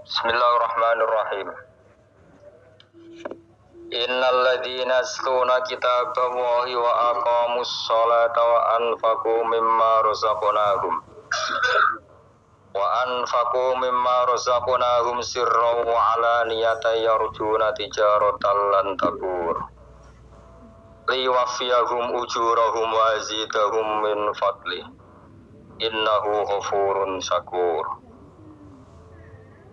Bismillahirrahmanirrahim. Innal ladzina yatluna kitaballahi wa aqamus sholata wa anfaqu mimma razaqnahum sirran wa alaniyatan yarjuna tijaratan lan tabur liwafiyahum ujurahum wa yazidahum min fadli innahu ghafurun syakur.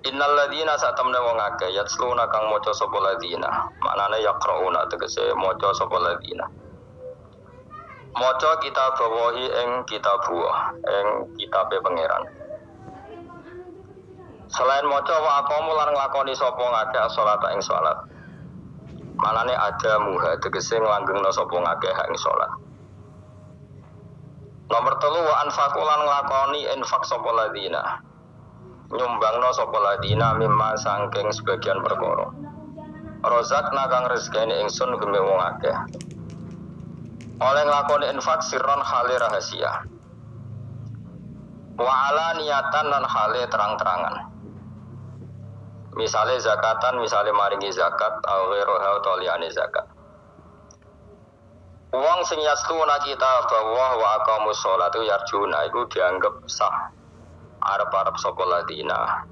Innal ladzina satamna wong akeh yatluna kang maca sapa ladzina maknane yaqrauna tegese maca sapa ladzina maca kitab bawahi ing kitabullah ing kitabe pangeran. Selain maca wa aqamu lan nglakoni sapa ngakeh salat ing salat manane ada muha tegese nglanggengna sapa ngakeh ing salat. Nomor 3 wa anfaqu lan nglakoni infak sapa ladzina nyumbangno sapa ladina mimma sangking sebagian perkara rozakna kang rezekine ingsun geme wong akeh oleh nglakoni infak sirron hale rahasia wa ala niatan lan hale terang-terangan misale zakatan misale maringi zakat au ghairuha utawa liyane zakat. Wong sing yasluna kita bahwa wa aqamus sholatu yarjuna iku dianggap sah arep-arep sapa ladina.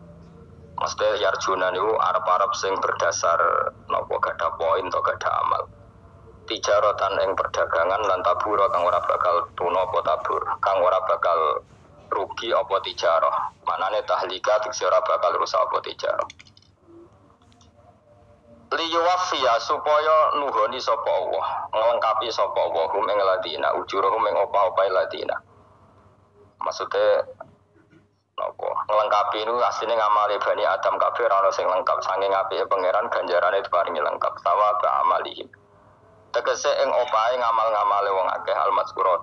Mesti yarjuna niku arep-arep sing berdasar napa gadah poin atau gadah amal. Tijaratan ing perdagangan lan tabur kang ora bakal tuna apa tabur, kang ora bakal rugi apa tijarah. Manane tahlika tegese ora bakal rusak apa tijarah. Liyuwaffiya supaya nuhoni sapa Allah, nglengkapi sapa Allah hum ing ladina ujurahum ing opah-opahe ladina. Maksudnya napa nglengkapi itu asline ngamale Bani Adam kabeh ora ono sing lengkap saking apike pangeran ganjarane diparingi lengkap sawab amalihim tegese ing opahe ngamal-ngamale wong akeh al-mazkurat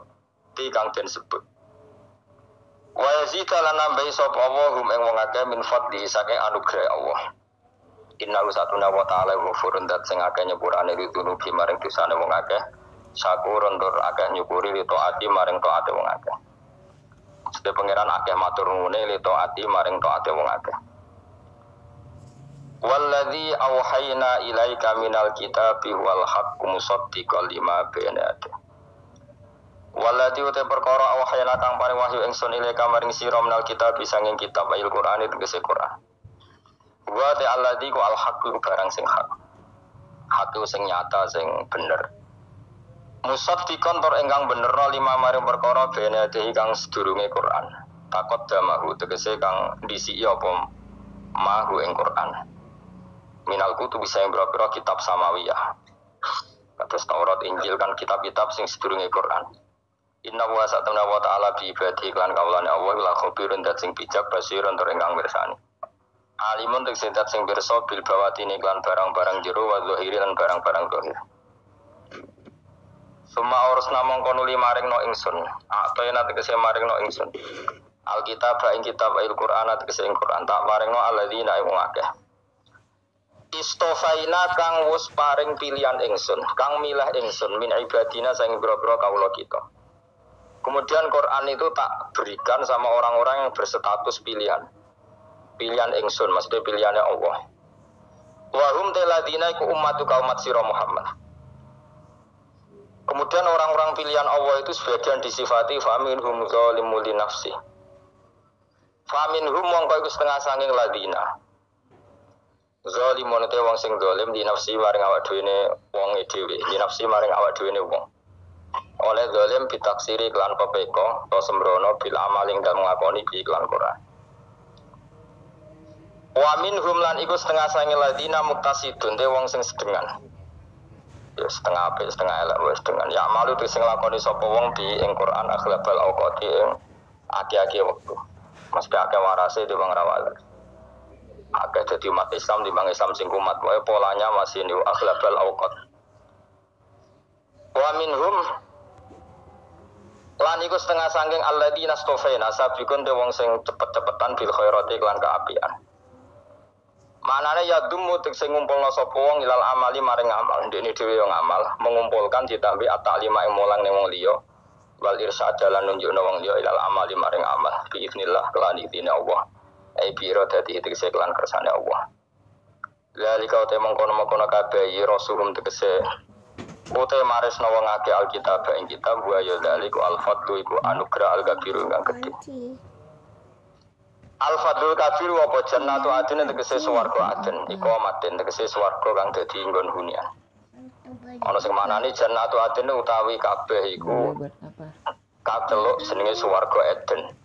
ti kang den sebut wa yazid lan nambahi sapa Allah hum ing wong akeh min fadli saking anugerah Allah innahu satuna wa ta'ala ghafurun dat sing akeh nyepurane ditunubi maring dosane wong akeh syakurun tur akeh nyukuri li taati maring taate wong akeh. Sedhe pangeran akeh matur nuwune li taati maring taate wong akeh. Walladzi auhayna ilaika minal kitabi wal haqqu musaddiqan lima baina yadayhi. Walladzi uta perkara auhayna kang paring wahyu ingsun ilaika maring sira minal kitabi sanging kitab Al-Qur'an tegese Qur'an. Wa ta alladzi ku al haqqu barang sing hak. Haqqu sing nyata sing bener. Musaddiqan tur ingkang benerna lima maring perkara bene kang sedurunge Quran. Takot damahu tegese kang disiki apa mahu ing Quran. Minal kutub bisa yang berapa kitab samawiyah. Kados Taurat Injil kan kitab-kitab sing sedurunge Quran. Inna wa satana wa ta'ala bi ibadi lan kawulane Allah la khabirun dat sing bijak basirun tur ingkang mirsani. Alimun tegese dat sing pirsa bil bawatine lan barang-barang jero wa zahiri lan barang-barang zahir. Suma urus namung kono maring no ingsun. Atayna tegese maring no ingsun. Alkitab ing kitab Al-Qur'an tegese ing Qur'an tak maring no alladzina ing akeh. Istofaina kang wis paring pilihan ingsun, kang milah ingsun min ibadina sing boro-boro kawula kita. Kemudian Quran itu tak berikan sama orang-orang yang berstatus pilihan. Pilihan ingsun maksudnya pilihannya Allah. Wa hum taladina iku ummatu kaumat sira Muhammad. Kemudian orang-orang pilihan Allah itu sebagian disifati faminhum zalimun li nafsi. Faminhum mongko iku setengah sanging ladina. Zalimun te wong sing zalim di nafsi maring awak dhewe wong dhewe, di nafsi maring awak dhewe wong. Oleh zalim bitaksiri kelan pepeko to sembrono bil amaling dan ngakoni bi iklan Quran. Wa minhum lan iku setengah sanging ladina muktasidun te wong sing sedengan. Ya setengah apik setengah elek wis dengan ya malu sing lakoni sapa wong di ing Quran akhlabal auqati ing aki-aki wektu. Mesti akeh warase di wong rawal. Akeh dadi umat Islam di bang Islam sing kumat wae polanya masih ni akhlabal auqat. Wa minhum lan iku setengah sangking alladzina stofaina sabiqun de wong sing cepet-cepetan bil khairati lan kaapian. Manane ya dumu tegese ngumpulna sapa wong ilal amali maring amal ndekne dhewe yo ngamal mengumpulkan ditambi at-ta'lima ing mulang ning wong liya wal irsyad lan nunjukna wong liya ilal amali maring amal bi idznillah kelan idine Allah ai biro dadi tegese kelan kersane Allah. Lalika uta mengkono-mengkono kabeh rasulum tegese uta maresna wong akeh alkitab ing kitab wa ya dalik al-fadlu iku anugerah al-kabiru kang gedhe. Al-fadlul kabir wa jannatu adin tegese swarga adin iku maten tegese swarga kang dadi nggon hunian. Ana sing manani jannatu adin utawi kabeh iku kateluk jenenge swarga Eden.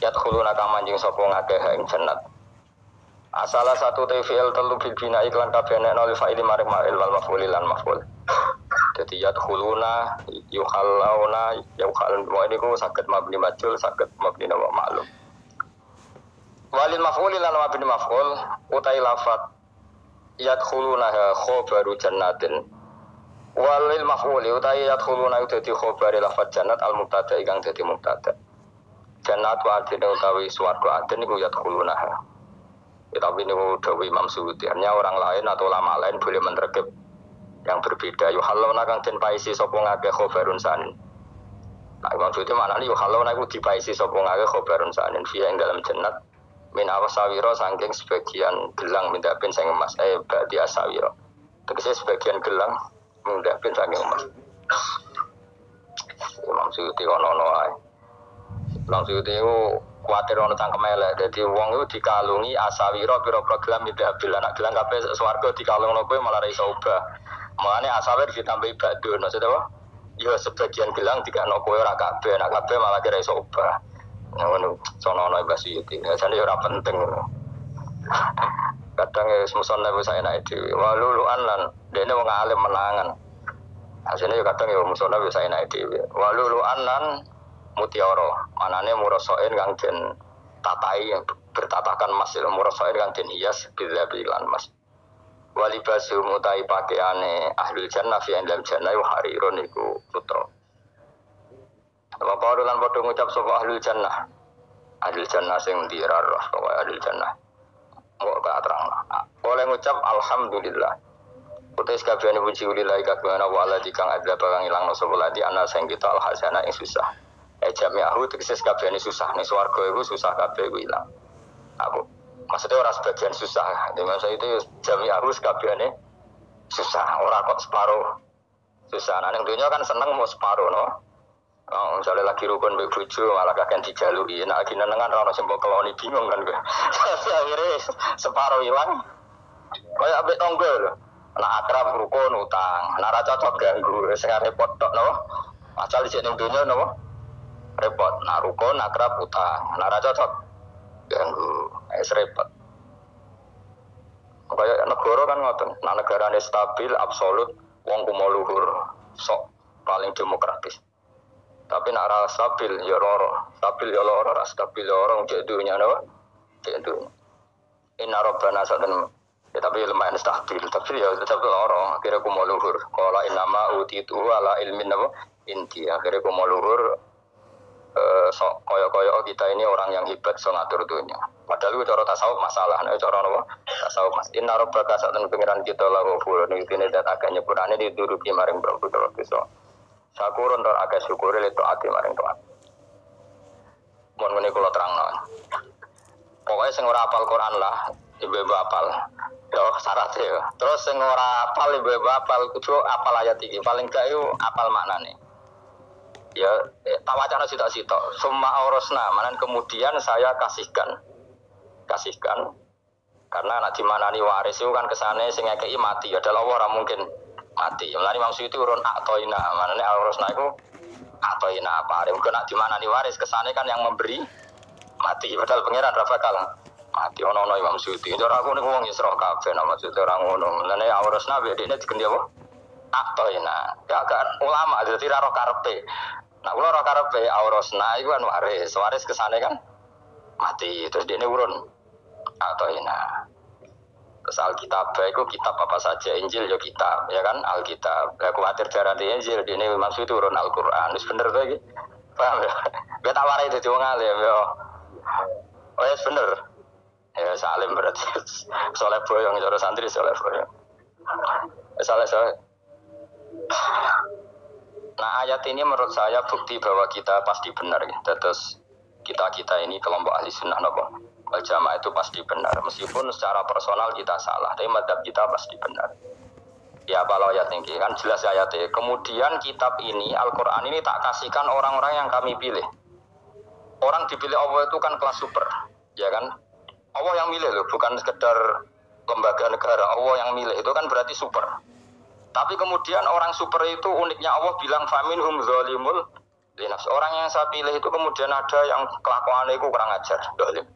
Yadkhuluna kang manjing sapa ngakeh ing jannat. Asala satu TVL telu bibina iklan kabeh nek nol fa'il maring ma'il wal maf'ul lan maf'ul. Dadi yadkhuluna yukhalluna yukhalun wa niku saged mabni majhul saged mabni wa ma'lum. Walil maf'ul lan mabni maf'ul utai lafat yadkhuluna khabaru jannatin. Walil maf'uli utai yadkhuluna dadi khabari lafaz jannat al mubtada ingkang dadi mubtada. Jannat wa adin utawi swarga adin iku yadkhuluna. Tapi niku dawuh Imam Suyuti, hanya orang lain atau ulama lain boleh menerkep yang berbeda. Yuhallawna kang den paisi sapa ngake khabarun sanin. Nah, Imam Suyuti maknane yuhallawna iku dipaisi sapa ngake khabarun sanin fi ing dalam jannat min awasawira saking sebagian gelang mindapin sing emas ba'di asawira. Tegese sebagian gelang mindapin saking emas. Imam Suyuti ono ae. Imam Suyuti ku kuwatir ono cangkem elek. Dadi wong iku dikalungi asawira pira-pira gelang mindapin anak gelang kabeh swarga dikalungno kowe malah ra iso obah. Mulane asawir ditambahi badun maksud apa? Ya sebagian gelang dikakno kowe ora kabeh, anak kabeh malah kira iso obah. Ngono sono-ono Mbah Suyuti. Jane ora penting ngono. Kadang wis musone wis enake dhewe. Waluluan lan dene wong alim menangan. Asline yo kadang yo musone wis enake dhewe. Waluluan lan mutiara. Manane murasain kang den tatai yang bertatakan emas, murasain kang den hias bila bilan emas. Walibasu mutai pakaiane ahlul jannah fi dalam jannah harirun iku sutra. Bapak lan padha ngucap sapa ahlul jannah. Ahlul jannah sing dirarah kaya ahlul jannah. Kok gak terang. Oleh ngucap alhamdulillah. Putus kabehane puji lillahi kabehana wa ala dikang ada barang ilangno sapa ladi ana sing kita alhasana ing susah. Jami'ahu tegese kabehane susah ning swarga iku susah kabeh iku ilang. Aku maksudnya orang sebagian susah. Maksudnya itu jami'ahu kabehane susah, ora kok separuh susah. Nah ning dunya kan seneng mau separuh no. Oh, misalnya lagi rukun mbek bojo malah kakek dijaluki. Nek lagi nenengan ora ono sing mbok keloni bingung kan kowe. Akhire separuh ilang. Kaya ambek tangga lho. Nek akrab rukun utang, nek ora cocok ganggu, sing repot tok no. Asal dhisik ning dunya no. Repot, nak rukun, akrab, utang, nara cocok, ganggu, repot. Kayak negara kan ngoten, nah negara ini stabil, absolut, wong kumo luhur, sok paling demokratis. Tapi nak rasa stabil, ya loro, stabil ya loro, stabil ya loro, jadunya no, jadu. Inna robbana sadan, ya tapi lumayan stabil, tapi ya tetap loro, akhirnya kumo luhur. Kalau inama utitu ala ilmin apa, inti, akhirnya kumo luhur. Koyo-koyo kita ini orang yang hebat so ngatur dunia. Padahal itu cara tasawuf masalah, cara apa? Tasawuf mas. Inna rabbaka sa'atan pengiran kita la ghafurun ini dan agak nyepurane dituruti maring Prabu Taala. Sakurun tor agak syukur le taati maring taat. Mun ngene kula terangno. Pokoke sing ora hafal Quran lah, ibu-ibu hafal. Yo syaratnya. Terus sing ora hafal ibu-ibu hafal kudu hafal ayat iki. Paling gak yo hafal maknane. Ya, tak wacana sitok-sitok. Summa aurasna, manan kemudian saya kasihkan. Karena nak dimanani waris itu kan kesane sing ngekeki mati. Ya dalam ora mungkin mati. Mulane maksud itu urun aktoina. Manane aurasna iku aktoina apa? Mungkin nak dimanani waris kesane kan yang memberi mati. Padahal pangeran ra bakal mati ono-ono Imam Suyuti. Cara aku niku wong Isra kabeh nama maksud ora ngono. Mulane aurasna bedene digendi apa? Aktoina. Ya kan ulama dadi ra ro karepe. Nah, kalau orang karepe aurosna itu kan waris kesane kan mati terus dia urun atau ina. Terus Alkitab itu kitab apa saja, Injil ya kitab, ya kan Alkitab. Lah kuwatir darah Injil dene maksud itu urun Al-Qur'an. Wis bener to iki. Paham ya? Gue tak warai dadi wong alim ya. Oh ya bener. Ya salim berarti. Soleh boyong cara santri soleh boyong. Soleh. Nah ayat ini menurut saya bukti bahwa kita pasti benar ya. Terus kita ini kelompok ahli sunnah nopo wal jamaah itu pasti benar. Meskipun secara personal kita salah, tapi madzhab kita pasti benar. Ya kalau ayat ini kan jelas ayatnya. Kemudian kitab ini, Al-Quran ini tak kasihkan orang-orang yang kami pilih. Orang dipilih Allah itu kan kelas super, ya kan? Allah yang milih loh, bukan sekedar lembaga negara. Allah yang milih itu kan berarti super. Tapi kemudian orang super itu uniknya Allah bilang faminhum zalimul linafsi. Orang yang saya pilih itu kemudian ada yang kelakuannya itu kurang ajar, zalim.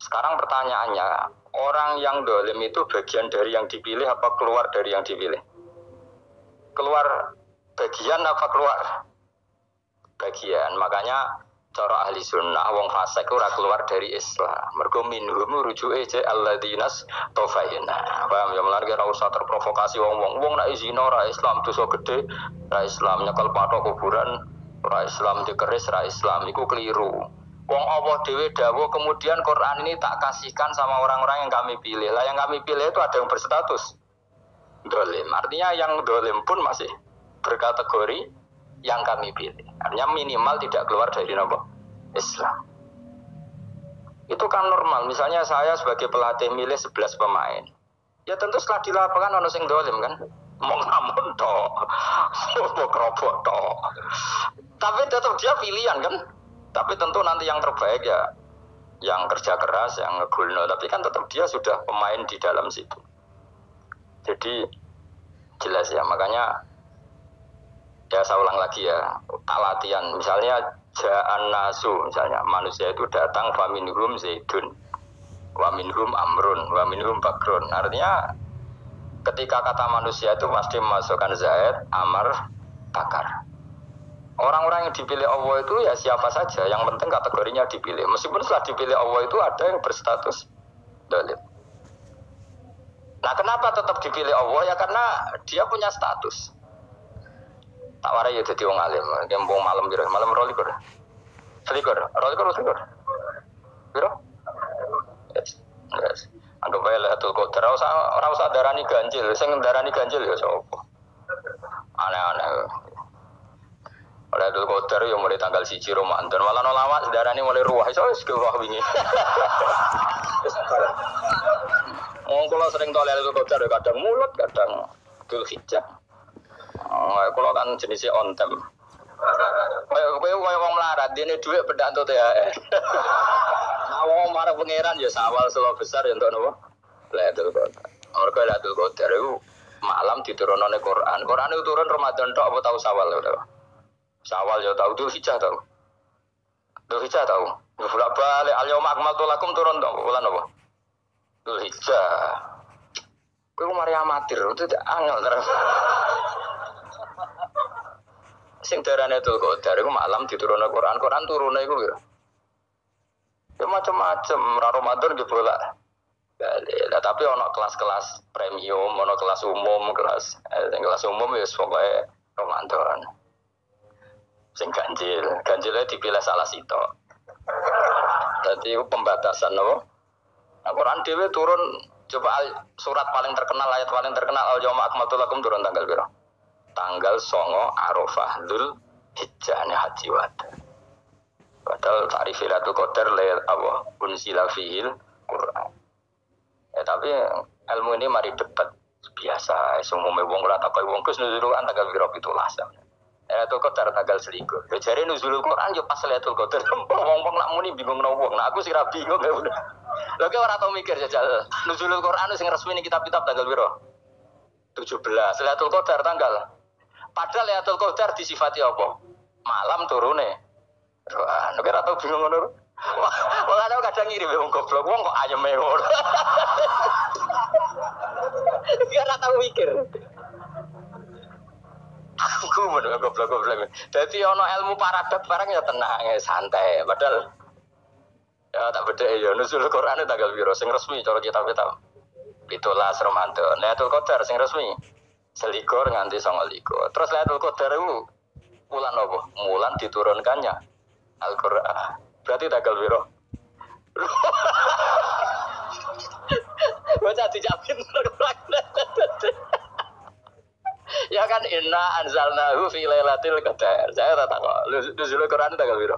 Sekarang pertanyaannya, orang yang dolim itu bagian dari yang dipilih apa keluar dari yang dipilih? Keluar bagian apa keluar? Bagian. Makanya cara ahli sunnah wong fasik ora keluar dari Islam. Mergo minhum rujuke je alladinas tofaina. Paham ya mulane ora usah terprovokasi wong nek zina ora Islam dosa gede, ora Islam nyekel patok kuburan, ora Islam dikeris, ora Islam iku keliru. Wong Allah dhewe dawuh kemudian Quran ini tak kasihkan sama orang-orang yang kami pilih. Lah yang kami pilih itu ada yang berstatus dolim. Artinya yang dolim pun masih berkategori yang kami pilih. Artinya minimal tidak keluar dari Islam. Itu kan normal. Misalnya saya sebagai pelatih milih 11 pemain. Ya tentu setelah di lapangan ono sing dolim kan. Mau ngamun toh. Mau kerobok toh. Tapi tetap dia pilihan kan. Tapi tentu nanti yang terbaik ya yang kerja keras, yang ngegulno. Tapi kan tetap dia sudah pemain di dalam situ. Jadi jelas ya, makanya ya saya ulang lagi ya, tak latihan. Misalnya ja'an nasu, misalnya manusia itu datang faminhum zaidun, wa minhum amrun, wa minhum bakrun. Artinya ketika kata manusia itu pasti memasukkan zaid, amr, bakar. Orang-orang yang dipilih Allah itu ya siapa saja, yang penting kategorinya dipilih. Meskipun setelah dipilih Allah itu ada yang berstatus dolim. Nah kenapa tetap dipilih Allah? Ya karena dia punya status. Tak warai ya jadi wong alim, gembong malam biru, malam rolikur. Selikur, rolikur. Biru? Yes. Anggap aja lah tuh kok. Ora usah darani ganjil, sing darani ganjil ya sapa. Aneh-aneh. Oleh Abdul Qadir yang mulai tanggal 1 Ramadan, malah lama sedarane mulai ruah, iso wis ruah wingi. Wong kula sering tolel Abdul Qadir kadang mulut, kadang Dzul Hijjah. Kula kan jenisnya on time. Kowe wong melarat, dene dhuwit pedak entuk THR. Nah wong marang pangeran ya sawal selo besar ya entuk napa? Lailatul Qadar. Mergo Lailatul Qadar iku malam diturunane Quran. Quran itu turun Ramadan tok apa tau sawal lho. Sawal ya tahu Dzul Hijjah tahu. Dzul Hijjah tahu. Bolak balik al-yauma akmaltu lakum turun tahu bulan apa? Dzul Hijjah. Kowe mari amatir itu angel terus. Sing darane Dzul Qadar iku malam diturunne Quran. Quran turune iku ya. Ya macam-macam ra Ramadan ge bolak. Lah tapi ono kelas-kelas premium, ono kelas umum, kelas umum ya pokoke Ramadan. Sing ganjilnya dipilih salah sitok. Jadi itu pembatasan no? Al-Quran dhewe turun coba surat paling terkenal, ayat paling terkenal al-yauma akmaltu lakum turun tanggal berapa? Tanggal 9 Arafah Dzul Hijjah haji wada. Padahal ta'rif Lailatul Qadar Allah unsila fihil Quran. Tapi ilmu ini mari debat biasa. Semua wong ora takoi wong Gus nuzulukan tanggal berapa 17. Lailatul Qadar tanggal 1. Jare nuzulul Quran yo pas Lailatul Qadar. Wong-wong nak muni bingung no wong. Nah aku sih ra bingung ya udah. Lha kok ora tau mikir jajal. Nuzulul Quran sing resmi ning kitab-kitab tanggal piro? 17. Lailatul Qadar tanggal. Padahal Lailatul Qadar disifati apa? Malam turune. Wah, nek ora tau bingung ngono. Wong ana kadang ngirim wong goblok, wong kok ayeme ngono. Ora tau mikir. Aku bener goblok-goblok. Dadi ana ilmu paradoks barang ya tenang, ya santai. Padahal ya tak beda ya nuzul Quran tanggal piro sing resmi cara kitab-kitab. 17 Ramadan. Lailatul Qadar sing resmi 21 nganti 29. Terus Lailatul Qadar itu bulan apa? Bulan diturunkannya Al-Qur'an. Berarti tanggal piro? Baca dijamin. Ya kan inna anzalnahu fi lailatul qadar. Saya tak tahu. Nuzul Quran tanggal piro?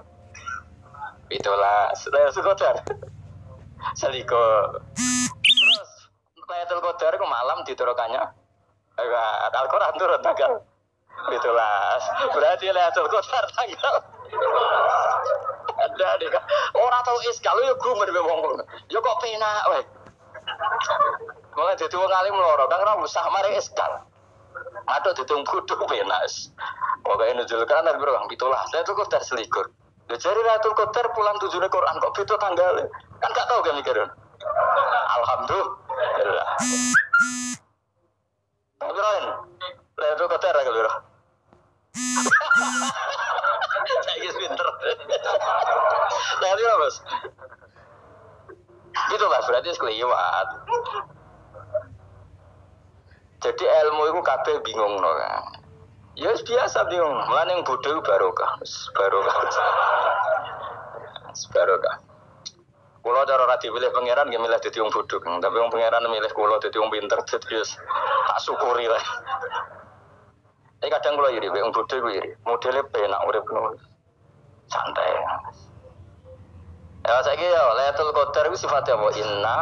Lailatul Qadar. Selikur. Terus Lailatul Qadar ku malam diturukannya. Al-Qur'an turun tanggal 17. Berarti Lailatul Qadar tanggal. Ada nih kan. Orang tahu kalau ya gumer be wong. Ya kok penak wae. Mulai dadi wong alim loro, kan ora usah mari eskal. Aduh ditung kudu penak. Pokoke nuzul kan bro, 17. Lailatul Qadar selikur. Ya jari Lailatul Qadar pulang tujuane Quran kok beda tanggalnya. Kan gak tahu kan mikirin. Alhamdulillah. Tapi Ron, Lailatul Qadar kan bro. Saya pinter. Lihat ya bos. Itulah berarti sekeliwat. Jadi ilmu itu kabeh bingung no kan. Ya biasa bingung. Mulane yang bodoh barokah. Barokah. Kulo cara ora dipilih pangeran nggih milih dadi wong bodoh. Tapi wong pangeran milih kulo dadi wong pinter dadi tak syukuri lah. Tapi kadang kulo iri, wong bodoh ku iri. Modele penak urip ngono. Santai. Ya saiki ya Lailatul Qadar itu sifatnya apa? Inna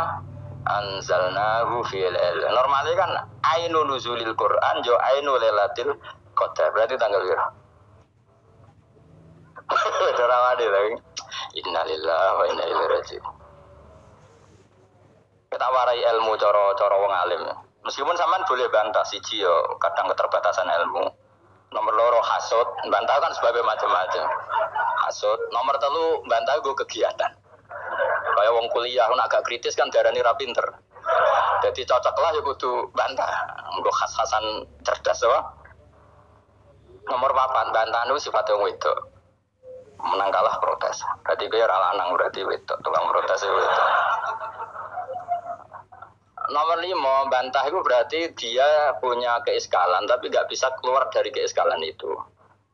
anzalnahu fi lailatul. Normalnya kan ainul nuzulil Quran jo ainul Lailatul Qadar. Berarti tanggal berapa? Darawade lagi. Innalillahi wa inna ilaihi raji'un. Kita warai ilmu cara wong alim. Meskipun sampean boleh bantah siji yo kadang keterbatasan ilmu. Nomor loro hasud, bantah kan sebabnya macam-macam. Hasud, nomor telu bantah gue kegiatan. Kayak wong kuliah nak agak kritis kan darani ra pinter. Jadi cocok lah ya kudu bantah. Nggo khas-khasan cerdas apa? Nomor 4 bantah itu sifatnya wong wedok. Menang kalah protes. Berarti gue ora lanang berarti wedok, tukang protes wedok. Nomor 5, bantah itu berarti dia punya keiskalan tapi nggak bisa keluar dari keiskalan itu.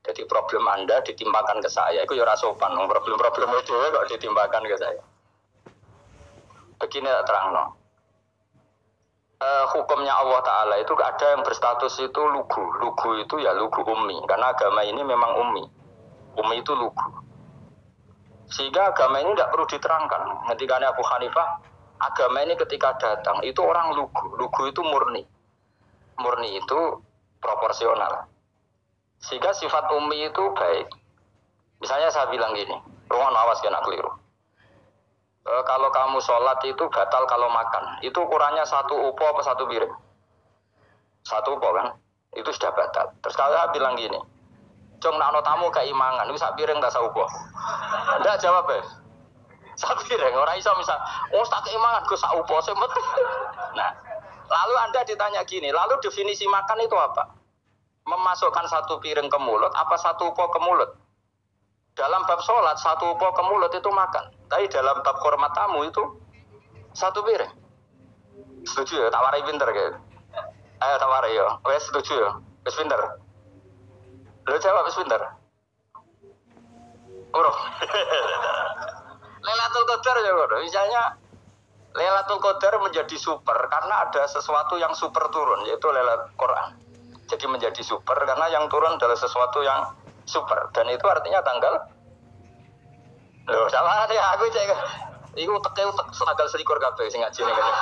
Jadi problem Anda ditimpakan ke saya, itu ya sopan. Problem-problem itu kok ditimpakan ke saya. Begini terang no. Hukumnya Allah Ta'ala itu ada yang berstatus itu lugu. Lugu itu ya lugu ummi. Karena agama ini memang ummi. Ummi itu lugu. Sehingga agama ini tidak perlu diterangkan. Ketika Abu Hanifah, agama ini ketika datang itu orang lugu. Lugu itu murni. Murni itu proporsional. Sehingga sifat ummi itu baik. Misalnya saya bilang gini, ruang awas kena keliru. Kalau kamu sholat itu batal kalau makan. Itu ukurannya 1 upo apa 1 piring? 1 upo kan? Itu sudah batal. Terus kalau saya bilang gini, Jong nak tamu keimangan, itu 1 piring tak 1 upo. Tidak jawab ya. 1 piring, orang iso misal, oh tak keimangan, gue 1 upo semut. Nah, lalu Anda ditanya gini, lalu definisi makan itu apa? Memasukkan 1 piring ke mulut, apa 1 upo ke mulut? Dalam bab sholat, 1 upo ke mulut itu makan. Tapi dalam bab hormat tamu itu 1 piring. Setuju ya? Tawari pinter kayak. Ayo tawari ya. Wes setuju ya? Wes pinter. Lo jawab wes pinter. Bro. Lailatul Qadar ya bro. Misalnya Lailatul Qadar menjadi super karena ada sesuatu yang super turun, yaitu Lailatul Quran. Jadi menjadi super karena yang turun adalah sesuatu yang super. Dan itu artinya tanggal. Loh, salah deh aku cek. Iku utek tanggal 21 kabeh sing ngaji ning kene.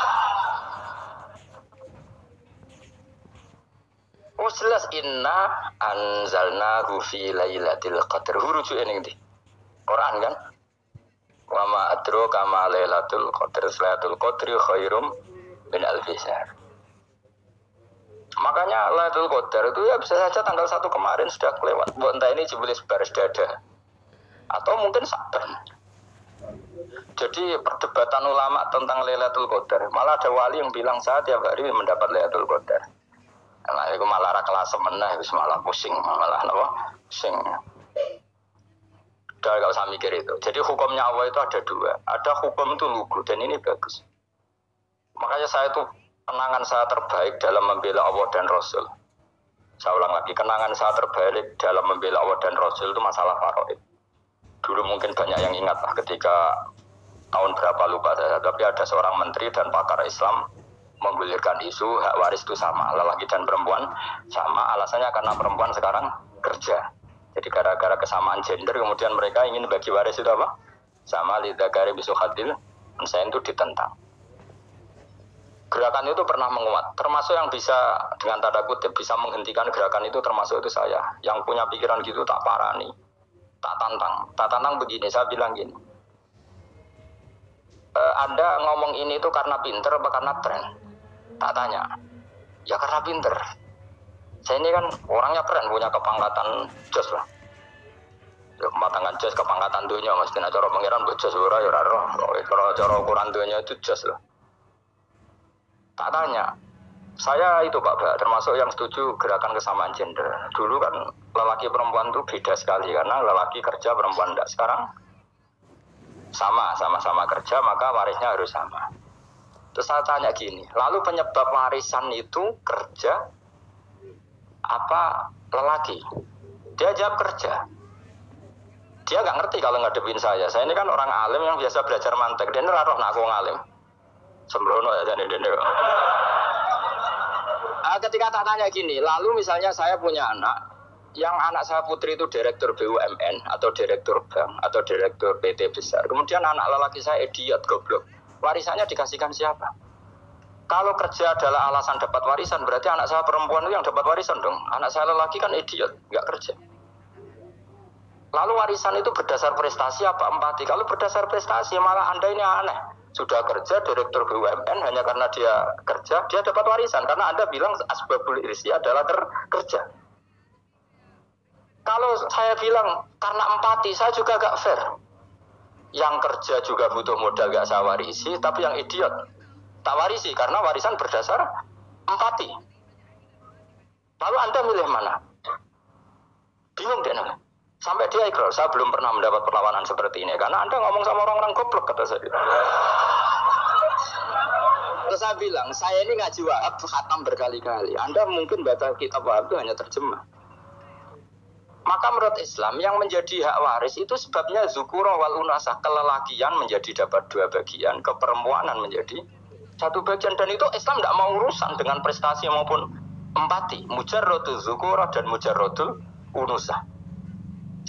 Oh jelas inna anzalnahu fi lailatul qadar. Rujuke ning ndi? Quran kan? Wa ma adraka ma lailatul qadar. Lailatul qadri khairum min alfi syahr. Makanya Lailatul Qadar itu ya bisa saja tanggal 1 kemarin sudah kelewat. Buat entah ini jebelis baris dada. Atau mungkin Saban. Jadi perdebatan ulama tentang Lailatul Qadar. Malah ada wali yang bilang saya tiap hari mendapat Lailatul Qadar. Nah itu malah kelas menah, itu malah pusing. Malah apa? Pusing. Udah gak usah mikir itu. Jadi hukumnya Allah itu ada 2. Ada hukum itu lugu dan ini bagus. Makanya saya itu kenangan saya terbaik dalam membela Allah dan Rasul. Saya ulang lagi, kenangan saya terbaik dalam membela Allah dan Rasul itu masalah faraid. Dulu mungkin banyak yang ingat lah ketika tahun berapa lupa saya, tapi ada seorang menteri dan pakar Islam menggulirkan isu hak waris itu sama, lelaki dan perempuan sama, alasannya karena perempuan sekarang kerja. Jadi gara-gara kesamaan gender kemudian mereka ingin bagi waris itu apa? sama lidzakari bisuhatil unsayain itu ditentang. Gerakan itu pernah menguat, termasuk yang bisa dengan tanda kutip bisa menghentikan gerakan itu termasuk itu saya. Yang punya pikiran gitu tak parani, tak tantang begini, saya bilang gini. Anda ngomong ini itu karena pinter apa karena tren? Tak tanya. Ya karena pinter. Saya ini kan orangnya keren, punya kepangkatan jos lah. Ya kematangan jos, kepangkatan dunia, mesti cara pangeran buat jos ora ya ora. Kalau cara ukuran dunia itu jos lah. Tak tanya, saya itu Pak, termasuk yang setuju gerakan kesamaan gender. Dulu kan lelaki perempuan itu beda sekali karena lelaki kerja perempuan tidak. Sekarang sama-sama kerja maka warisnya harus sama. Terus saya tanya gini, lalu penyebab warisan itu kerja apa lelaki? Dia jawab kerja. Dia nggak ngerti kalau ngadepin saya. Saya ini kan orang alim yang biasa belajar mantek. Dia neroh nak aku ngalim. Sembrono ya jadi dene. Ketika tak tanya gini, lalu misalnya saya punya anak, yang anak saya putri itu direktur BUMN atau direktur bank atau direktur PT besar. Kemudian anak lelaki saya idiot goblok. Warisannya dikasihkan siapa? Kalau kerja adalah alasan dapat warisan, berarti anak saya perempuan itu yang dapat warisan dong. Anak saya lelaki kan idiot, nggak kerja. Lalu warisan itu berdasar prestasi apa empati? Kalau berdasar prestasi malah Anda ini aneh. Sudah kerja direktur BUMN hanya karena dia kerja, dia dapat warisan karena Anda bilang asbabul irsi adalah kerja. Kalau saya bilang karena empati, saya juga gak fair. Yang kerja juga butuh modal gak saya warisi, tapi yang idiot tak warisi karena warisan berdasar empati. Lalu Anda milih mana? Bingung dia namanya. Sampai dia ikrar, saya belum pernah mendapat perlawanan seperti ini karena Anda ngomong sama orang-orang goblok, kata saya. Terus saya bilang, saya ini ngaji Wahab khatam berkali-kali. Anda mungkin baca kitab Wahab itu hanya terjemah. Maka menurut Islam yang menjadi hak waris itu sebabnya zukurah wal unasah, kelelakian menjadi dapat 2 bagian, keperempuanan menjadi 1 bagian, dan itu Islam tidak mau urusan dengan prestasi maupun empati, mujarrodul zukurah dan mujarrodul unusah.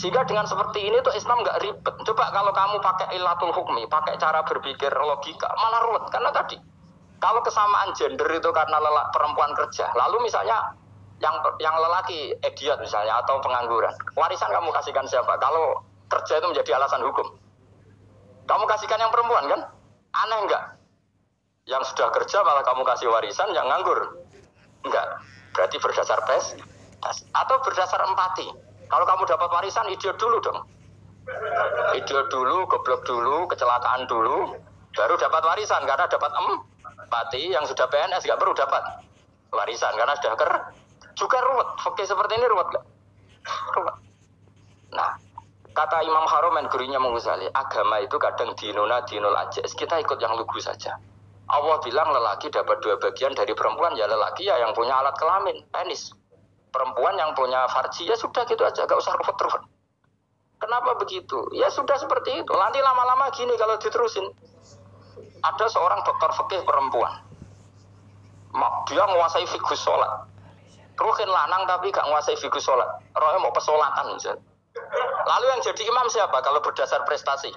Sehingga dengan seperti ini tuh Islam nggak ribet. Coba kalau kamu pakai ilatul hukmi, pakai cara berpikir logika, malah ruwet. Karena tadi, kalau kesamaan gender itu karena perempuan kerja, lalu misalnya yang lelaki idiot misalnya atau pengangguran, warisan kamu kasihkan siapa? Kalau kerja itu menjadi alasan hukum, kamu kasihkan yang perempuan kan? Aneh nggak? Yang sudah kerja malah kamu kasih warisan, yang nganggur enggak? Berarti berdasar prestasi atau berdasar empati. Kalau kamu dapat warisan, idiot dulu dong. Idiot dulu, goblok dulu, kecelakaan dulu, baru dapat warisan. Karena dapat empati, yang sudah PNS nggak perlu dapat warisan. Karena sudah juga ruwet. Oke, seperti ini ruwet nggak? Ruwet. Nah, kata Imam Haromen, gurunya Imam Ghazali, agama itu kadang dinuna dinul ajais. Kita ikut yang lugu saja. Allah bilang lelaki dapat 2 bagian dari perempuan, ya lelaki ya yang punya alat kelamin, penis. Perempuan yang punya farji, ya sudah gitu aja, gak usah ruwet-ruwet. Kenapa begitu? Ya sudah seperti itu. Nanti lama-lama gini kalau diterusin. Ada seorang dokter fikih perempuan. Dia menguasai fikih sholat. Ruhin lanang tapi gak menguasai fikih sholat. Rohnya mau pesolatan misalnya. Lalu yang jadi imam siapa kalau berdasar prestasi?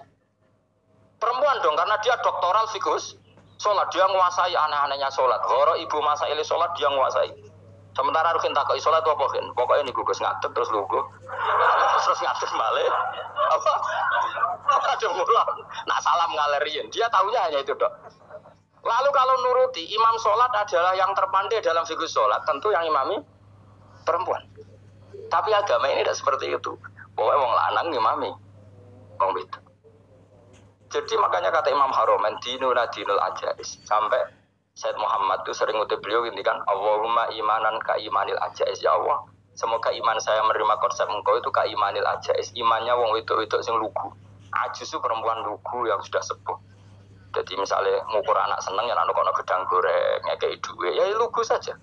Perempuan dong, karena dia doktoral fikih sholat. Dia menguasai aneh-anehnya sholat. Horo ibu masaili sholat dia menguasai. Sementara Rukin takoi sholat apa kan? Pokoknya ini gugus ngadep terus lugu. Terus ngadep balik. Apa? Ada mulang. Nak salam ngalerin. Dia tahunya hanya itu dok. Lalu kalau nuruti imam sholat adalah yang terpandai dalam fikih sholat, tentu yang imami perempuan. Tapi agama ini tidak seperti itu. Pokoknya wong lanang imami. Wong itu. Jadi makanya kata Imam Haromen dinuna dinul ajais. Sampai Said Muhammad itu sering ngutip beliau gini kan, Allahumma imanan ka imanil ajais, ya Allah. Semoga iman saya menerima konsep engkau itu ka imanil ajais. Imannya wong wedok-wedok sing lugu. Ajus itu perempuan lugu yang sudah sepuh. Jadi misalnya ngukur anak seneng ya anak kono gedang goreng, ngekei duwe, ya lugu saja.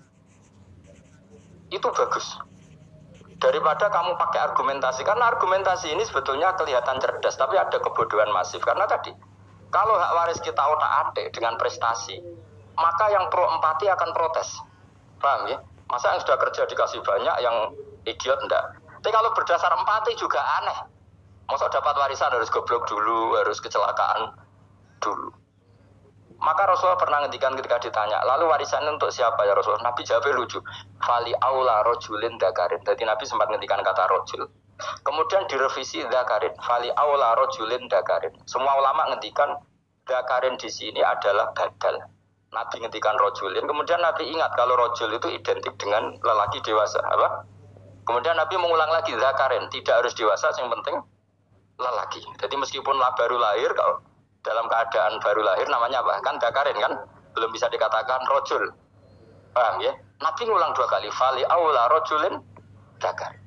Itu bagus. Daripada kamu pakai argumentasi, karena argumentasi ini sebetulnya kelihatan cerdas, tapi ada kebodohan masif. Karena tadi, kalau hak waris kita otak-atik dengan prestasi, maka yang pro empati akan protes. Paham ya? Masa yang sudah kerja dikasih banyak, yang idiot enggak. Tapi kalau berdasar empati juga aneh. Masa dapat warisan harus goblok dulu, harus kecelakaan dulu. Maka Rasulullah pernah ngendikan ketika ditanya, lalu warisan untuk siapa ya Rasulullah? Nabi jawabnya lucu. Fali aula rojulin dakarin. Jadi Nabi sempat ngendikan kata rojul. Kemudian direvisi dakarin. Fali aula rojulin dakarin. Semua ulama ngendikan dakarin di sini adalah badal. Nabi ngendikan rojulin. Kemudian Nabi ingat kalau rojul itu identik dengan lelaki dewasa. Apa? Kemudian Nabi mengulang lagi dakarin. Tidak harus dewasa, yang penting lelaki. Jadi meskipun baru lahir, kalau dalam keadaan baru lahir namanya apa? Kan dakarin kan? Belum bisa dikatakan rojul. Paham ya? Nabi ngulang 2 kali. Fali aula rojulin dakar.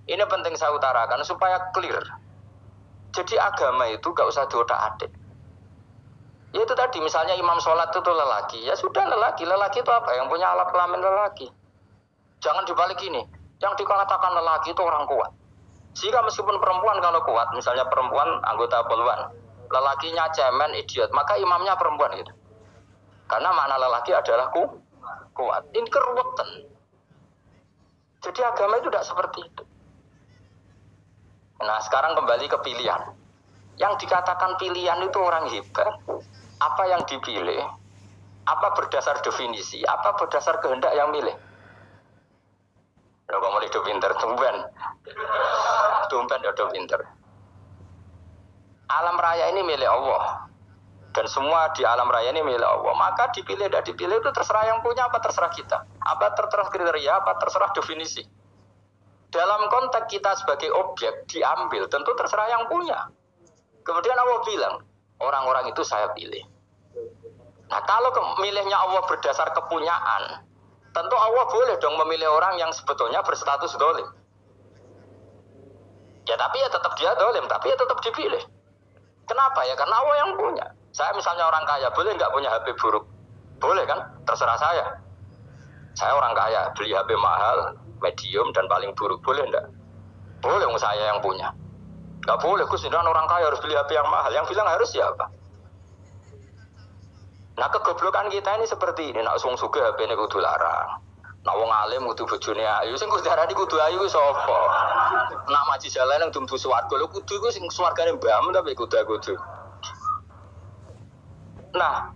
Ini penting saya utarakan supaya clear. Jadi agama itu gak usah diotak-atik. Ya itu tadi misalnya imam sholat itu lelaki. Ya sudah lelaki. Lelaki itu apa? Yang punya alat kelamin lelaki. Jangan dibalik ini. Yang dikatakan lelaki itu orang kuat. Sehingga meskipun perempuan kalau kuat, misalnya perempuan anggota poluan, lelakinya cemen, idiot, maka imamnya perempuan gitu. Karena makna lelaki adalah kuat. Ini keruwetan. Jadi agama itu tidak seperti itu. Nah sekarang kembali ke pilihan. Yang dikatakan pilihan itu orang hebat. Apa yang dipilih? Apa berdasar definisi? Apa berdasar kehendak yang milih? Loh kamu udah pinter, tumben udah pinter. Alam raya ini milik Allah. Dan semua di alam raya ini milik Allah. Maka dipilih dan dipilih itu terserah yang punya apa terserah kita. Apa terserah kriteria, apa terserah definisi. Dalam konteks kita sebagai objek diambil, tentu terserah yang punya. Kemudian Allah bilang, orang-orang itu saya pilih. Nah kalau milihnya Allah berdasar kepunyaan, tentu Allah boleh dong memilih orang yang sebetulnya berstatus dolim. Ya tapi ya tetap dia dolim, tapi ya tetap dipilih. Kenapa ya? Karena Allah yang punya. Saya misalnya orang kaya, boleh nggak punya HP buruk? Boleh kan? Terserah saya. Saya orang kaya, beli HP mahal, medium, dan paling buruk. Boleh nggak? Boleh, saya yang punya. Nggak boleh, Gus, orang kaya harus beli HP yang mahal. Yang bilang harus siapa? Nah kegoblokan kita ini seperti ini. Nak sung suge HP ini kudu larang. Nak wong alim kudu bojone ayu. Sing kudu darani kudu ayu ku sapa? Nak maji jalan nang dumbu swarga lho kudu iku sing swargane mbam tapi kudu. Nah,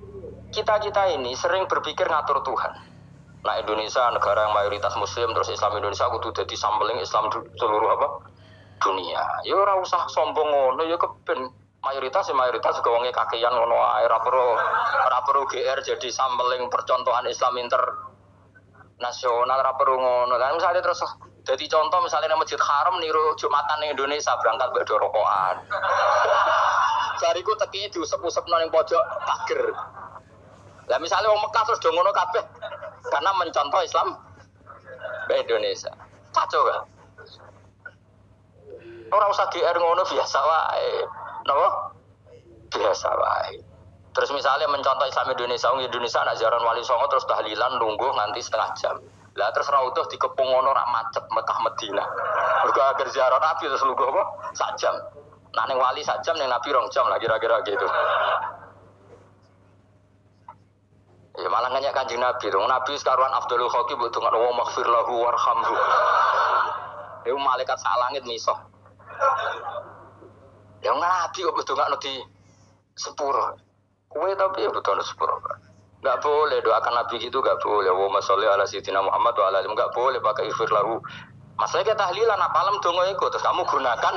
kita ini sering berpikir ngatur Tuhan. Nah, Indonesia negara yang mayoritas muslim terus Islam Indonesia kudu dadi sampling Islam seluruh apa? Dunia. Ya ora usah sombong ngono ya keben. Mayoritas juga wonge kakean ngono ae ora perlu GR jadi sampling percontohan Islam internasional ora perlu ngono. Kan misalnya terus jadi contoh misalnya nang Masjid Haram niru Jumatan ning Indonesia berangkat mbek rokokan. Bariku teki diusep-usepno ning pojok pager. Lah misalnya wong Mekah terus do ngono kabeh karena mencontoh Islam mbek Indonesia. Kacau kan? Ora usah GR ngono biasa wae. Napa? Biasa wae. Terus misalnya mencontoh Islam Indonesia nak ziarah Wali Songo terus tahlilan nunggu nganti setengah jam. Lah terus rawuh dikepung ngono rak macet Mekah Madinah. Mergo agar ziarah Nabi terus lungguh apa? Sak jam. Nah ning wali sak jam ning Nabi 2 jam lah kira-kira gitu. Ya malah nanya Kanjeng Nabi, Nabi sekaruan Afdhalul Khalqi mbok donga wa maghfir lahu warhamhu. Iku malaikat sak langit miso. Ya Nabi kok donga di sepuro. Kowe tapi ya butuh sepuro. Enggak boleh doakan Nabi gitu, enggak boleh. Wa sholli ala sayyidina Muhammad wa ala alihi, enggak boleh pakai ighfir lahu. Masalahnya tahlilan apalem donga iku terus kamu gunakan.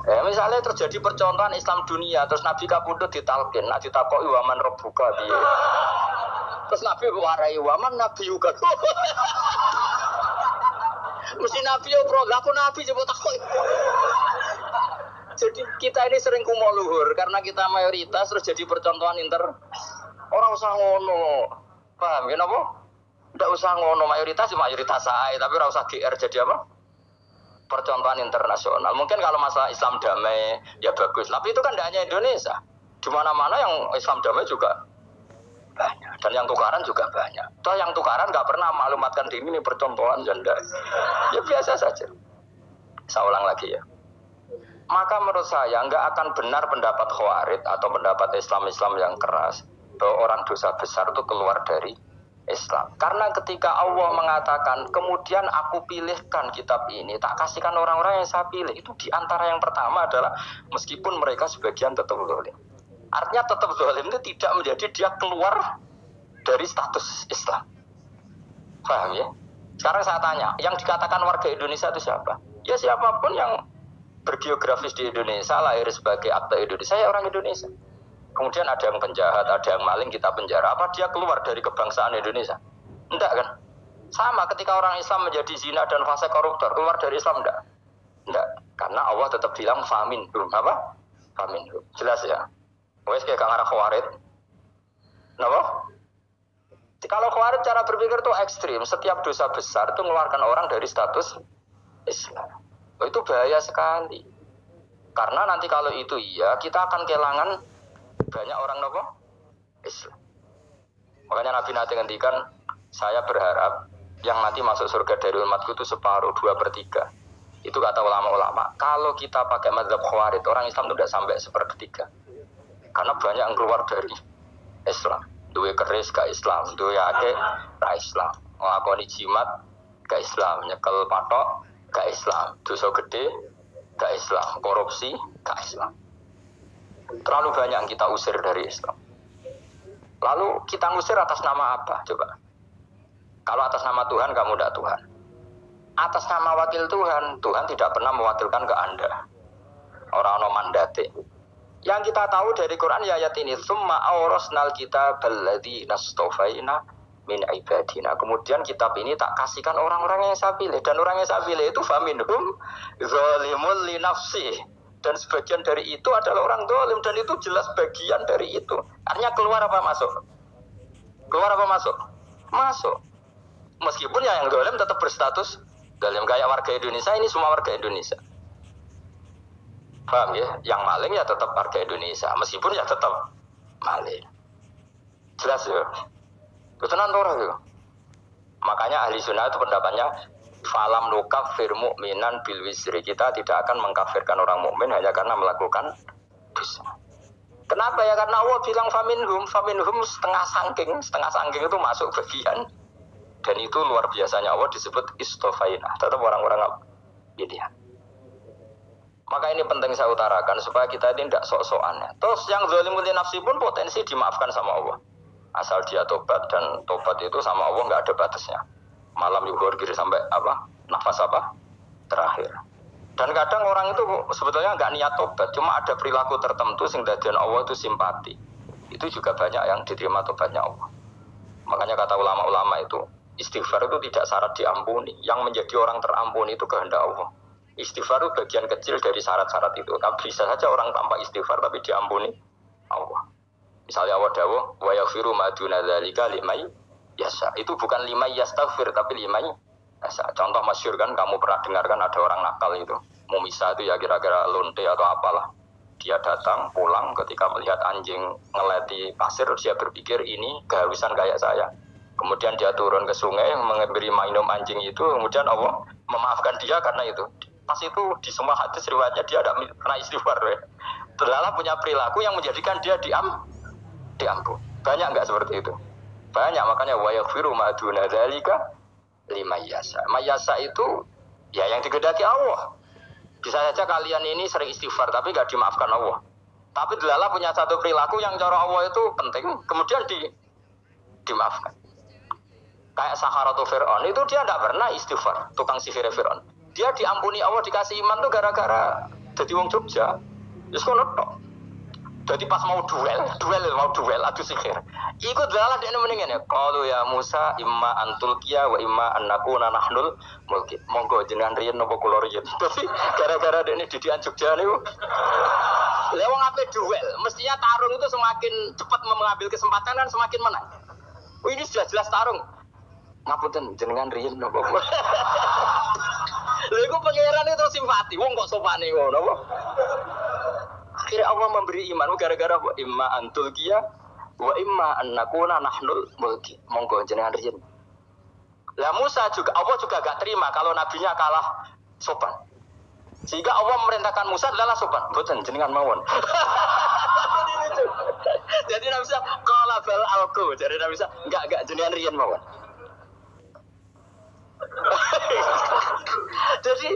Misalnya terjadi percontohan Islam dunia, terus Nabi kapundhut ditalkin, nak ditakoki waman rabbuka piye. Terus Nabi warai waman Nabi juga. Mesti Nabi yo bro, lah kok Nabi coba takoki. Jadi kita ini sering kumo luhur karena kita mayoritas terus jadi percontohan orang usah ngono. Paham ya napa? Ndak usah ngono mayoritas ae, tapi ora usah GR jadi apa? Percontohan internasional. Mungkin kalau masalah Islam damai ya bagus, tapi itu kan tidak hanya Indonesia. Di mana-mana yang Islam damai juga banyak, dan yang tukaran juga banyak. Toh yang tukaran nggak pernah maklumatkan diri ini percontohan janda. Ya biasa saja. Saya ulang lagi ya. Maka menurut saya nggak akan benar pendapat Khawarij atau pendapat Islam yang keras bahwa orang dosa besar itu keluar dari Islam. Karena ketika Allah mengatakan, kemudian aku pilihkan kitab ini, tak kasihkan orang-orang yang saya pilih. Itu diantara yang pertama adalah, meskipun mereka sebagian tetap zalim. Artinya tetap zalim itu tidak menjadi dia keluar dari status Islam. Paham ya? Sekarang saya tanya, yang dikatakan warga Indonesia itu siapa? Ya siapapun yang bergeografis di Indonesia, lahir sebagai akta Indonesia, ya orang Indonesia. Kemudian ada yang penjahat, ada yang maling, kita penjara. Apa dia keluar dari kebangsaan Indonesia? Enggak kan? Sama ketika orang Islam menjadi zina dan fase koruptor, keluar dari Islam enggak? Enggak. Karena Allah tetap bilang famin. Apa? Famin. Jelas ya? Wes kayak ngarah khawarid. Kenapa? Kalau khawarid cara berpikir itu ekstrim. Setiap dosa besar itu mengeluarkan orang dari status Islam. Itu bahaya sekali. Karena nanti kalau itu iya, kita akan kehilangan banyak orang nopo Islam. Makanya Nabi nanti ngendikan, saya berharap yang nanti masuk surga dari umatku itu separuh, 2/3. Itu kata ulama-ulama. Kalau kita pakai mazhab khawarij, orang Islam itu tidak sampai 1/3. Karena banyak yang keluar dari Islam. Duwe keris ke Islam, duwe ake ke Islam, ngelakoni jimat ke Islam, nyekel patok ke Islam, dosa gede ke Islam, korupsi ke Islam. Terlalu banyak yang kita usir dari Islam. Lalu kita ngusir atas nama apa? Coba. Kalau atas nama Tuhan, kamu tidak Tuhan. Atas nama wakil Tuhan, Tuhan tidak pernah mewakilkan ke Anda. Orang-orang mandate. Yang kita tahu dari Quran ya ayat ini, summa awrasnal kitabal ladzi nastofaina min ibadina. Kemudian kitab ini tak kasihkan orang-orang yang saya pilih, dan orang yang saya pilih itu faminhum zalimul li nafsi. Dan sebagian dari itu adalah orang zalim, dan itu jelas bagian dari itu. Artinya keluar apa masuk? Keluar apa masuk? Masuk. Meskipun ya yang zalim tetap berstatus zalim, kayak warga Indonesia, ini semua warga Indonesia. Paham ya? Yang maling ya tetap warga Indonesia, meskipun ya tetap maling. Jelas ya? Itu nanti orang ya. Makanya ahli sunnah itu pendapatnya falam nukafir mu'minan bil wisri. Kita tidak akan mengkafirkan orang mukmin hanya karena melakukan dosa. Kenapa ya? Karena Allah bilang faminhum setengah sangking itu masuk bagian. Dan itu luar biasanya Allah disebut istofaina. Tetap orang-orang pilihan. Maka ini penting saya utarakan supaya kita ini tidak sok-sokan. Terus yang zalim li nafsi pun potensi dimaafkan sama Allah. Asal dia tobat, dan tobat itu sama Allah nggak ada batasnya. Malam yuhur kiri sampai apa? Nafas apa? Terakhir. Dan kadang orang itu sebetulnya nggak niat tobat, cuma ada perilaku tertentu sehingga dadian Allah itu simpati. Itu juga banyak yang diterima tobatnya Allah. Makanya kata ulama-ulama itu, istighfar itu tidak syarat diampuni. Yang menjadi orang terampuni itu kehendak Allah. Istighfar itu bagian kecil dari syarat-syarat itu. Tapi bisa saja orang tanpa istighfar tapi diampuni Allah. Misalnya Allah dawuh, wa yaghfiru ma duna dzalika liman yasha. Itu bukan liman yastaghfir tapi liman yasha. Contoh masyhur kan, kamu pernah dengarkan ada orang nakal itu. Mumisa itu ya kira-kira lonte atau apalah. Dia datang pulang ketika melihat anjing ngeleti pasir, dia berpikir ini kehausan kayak saya. Kemudian dia turun ke sungai memberi minum anjing itu, kemudian Allah memaafkan dia karena itu. Pas itu di semua hadis riwayatnya dia tidak pernah istighfar. Terlalu punya perilaku yang menjadikan dia diampun. Banyak enggak seperti itu? Banyak, makanya wa yaghfiru ma duna dzalika liman yasha. Mayasa itu ya yang digedaki Allah. Bisa saja kalian ini sering istighfar tapi enggak dimaafkan Allah. Tapi delala punya satu perilaku yang cara Allah itu penting, kemudian dimaafkan. Kayak Saharatu Fir'aun itu dia enggak pernah istighfar, tukang sihir Fir'aun. Dia diampuni Allah, dikasih iman tuh gara-gara jadi wong Jogja. Wis kono tok. Jadi pas mau duel adu sihir. Ikut dalah dia mendingan ya. Qalu ya Musa imma antulqiya wa imma annakuna nahnul mulki. Monggo jenengan riyen napa kula riyen. Tapi gara-gara dene didikan Jogja niku. Lah wong ape duel, mestinya tarung itu semakin cepat mengambil kesempatan kan semakin menang. Oh ini jelas-jelas tarung. Ngapunten jenengan riyen napa kula. Lha iku pangeran itu simpati. Wong kok sopane ngono apa? Akhirnya Allah memberi iman gara-gara imma antulqiya wa imma annakuna nahnul mulki. Monggo jenengan riyen. Lah Musa juga Allah juga gak terima kalau nabinya kalah sopan. Sehingga Allah memerintahkan Musa adalah sopan. Mboten jenengan mawon. Jadi Nabi Isa qala bal alqu. Jadi Nabi Isa enggak jenengan riyen mawon. Jadi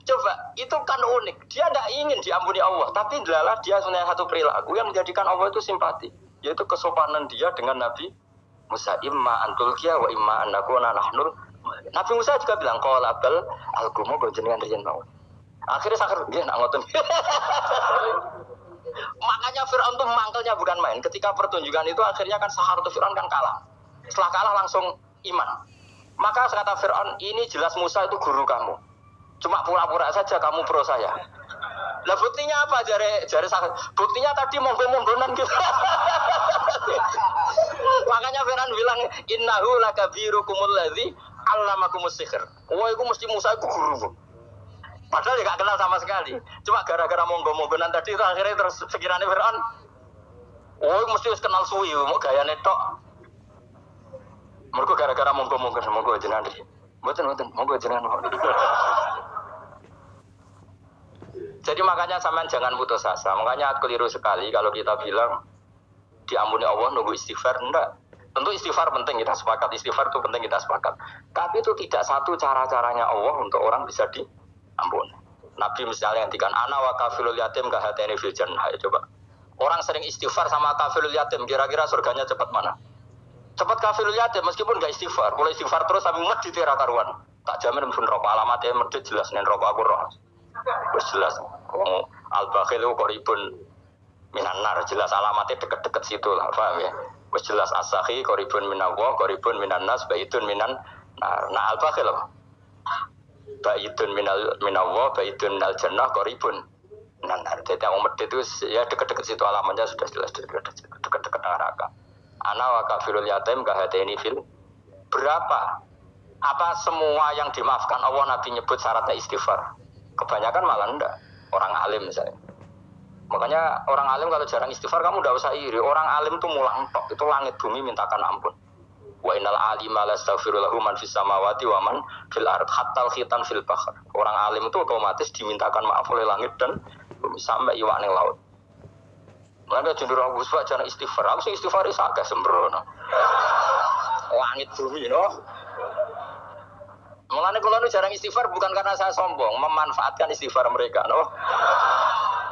coba itu kan unik. Dia tidak ingin diampuni Allah, tapi adalah dia punya satu perilaku yang menjadikan Allah itu simpati, yaitu kesopanan dia dengan Nabi Musa. Imma antulkiya wa imma annakuna nahnul. Nabi Musa juga bilang qala bal alqu mo jenengan riyen mawon. Akhirnya sakar dia nak ngoten. Makanya Fir'aun tuh mangkelnya bukan main. Ketika pertunjukan itu akhirnya kan Saharatu Fir'aun kan kalah. Setelah kalah langsung iman. Maka kata Fir'aun, ini jelas Musa itu guru kamu. Cuma pura-pura saja kamu pro saya. Lah buktinya apa? Jari sakar. Buktinya tadi monggo-monggonan gitu. Makanya Fir'aun bilang innahu lakabirukumul ladzi 'allamakumus sihr. Wah, itu mesti Musa itu guru. Padahal dia gak kenal sama sekali. Cuma gara-gara monggo-monggonan tadi itu akhirnya terus pikirannya Fir'aun. Oh, mesti kenal suwi, mau gayane tok. Mergo gara-gara monggo-monggonan, monggo jenengan. Mboten, monggo jenengan. Jadi makanya sampean jangan putus asa. Makanya keliru sekali kalau kita bilang diampuni Allah nunggu istighfar. Enggak. Tentu istighfar penting, kita sepakat. Istighfar itu penting, kita sepakat. Tapi itu tidak satu cara-caranya Allah untuk orang bisa ampun. Nabi misalnya ngendikan ana wa kafilul yatim ka hatani fil jannah. Ayo coba. Orang sering istighfar sama kafilul yatim, kira-kira surganya cepat mana? Cepat kafilul yatim meskipun enggak istighfar. Kalau istighfar terus sampai medit ra karuan. Tak jamin pun rokok alamatnya medit jelas nen rokok aku roh. Wis jelas. Al-bakhilu qaribun minan nar, jelas alamatnya deket-deket situ lah, paham ya? Wis jelas as-sakhi qaribun minallah, qaribun minan nas, baitun minan nar. Nah al-bakhil baitun minallah, baitun minal jannah, qaribun minan nar. Jadi yang medit itu ya deket-deket situ alamatnya sudah jelas deket-deket neraka. Ana wa kafirul yatim ka hatini fil. Berapa? Apa semua yang dimaafkan Allah Nabi nyebut syaratnya istighfar? Kebanyakan malah enggak. Orang alim misalnya. Makanya orang alim kalau jarang istighfar kamu enggak usah iri. Orang alim tuh mulang tok. Itu langit bumi mintakan ampun. Wa innal alima lastaghfiru lahu man fis samawati wa man fil ard hatta khitan fil bahr. Orang alim itu otomatis dimintakan maaf oleh langit dan bumi sampai iwak ning laut. Mulane jendur aku suka jarang istighfar. Aku sing istighfar is agak sembrono. Langit bumi no. Mulane kula nu jarang istighfar bukan karena saya sombong, memanfaatkan istighfar mereka, no.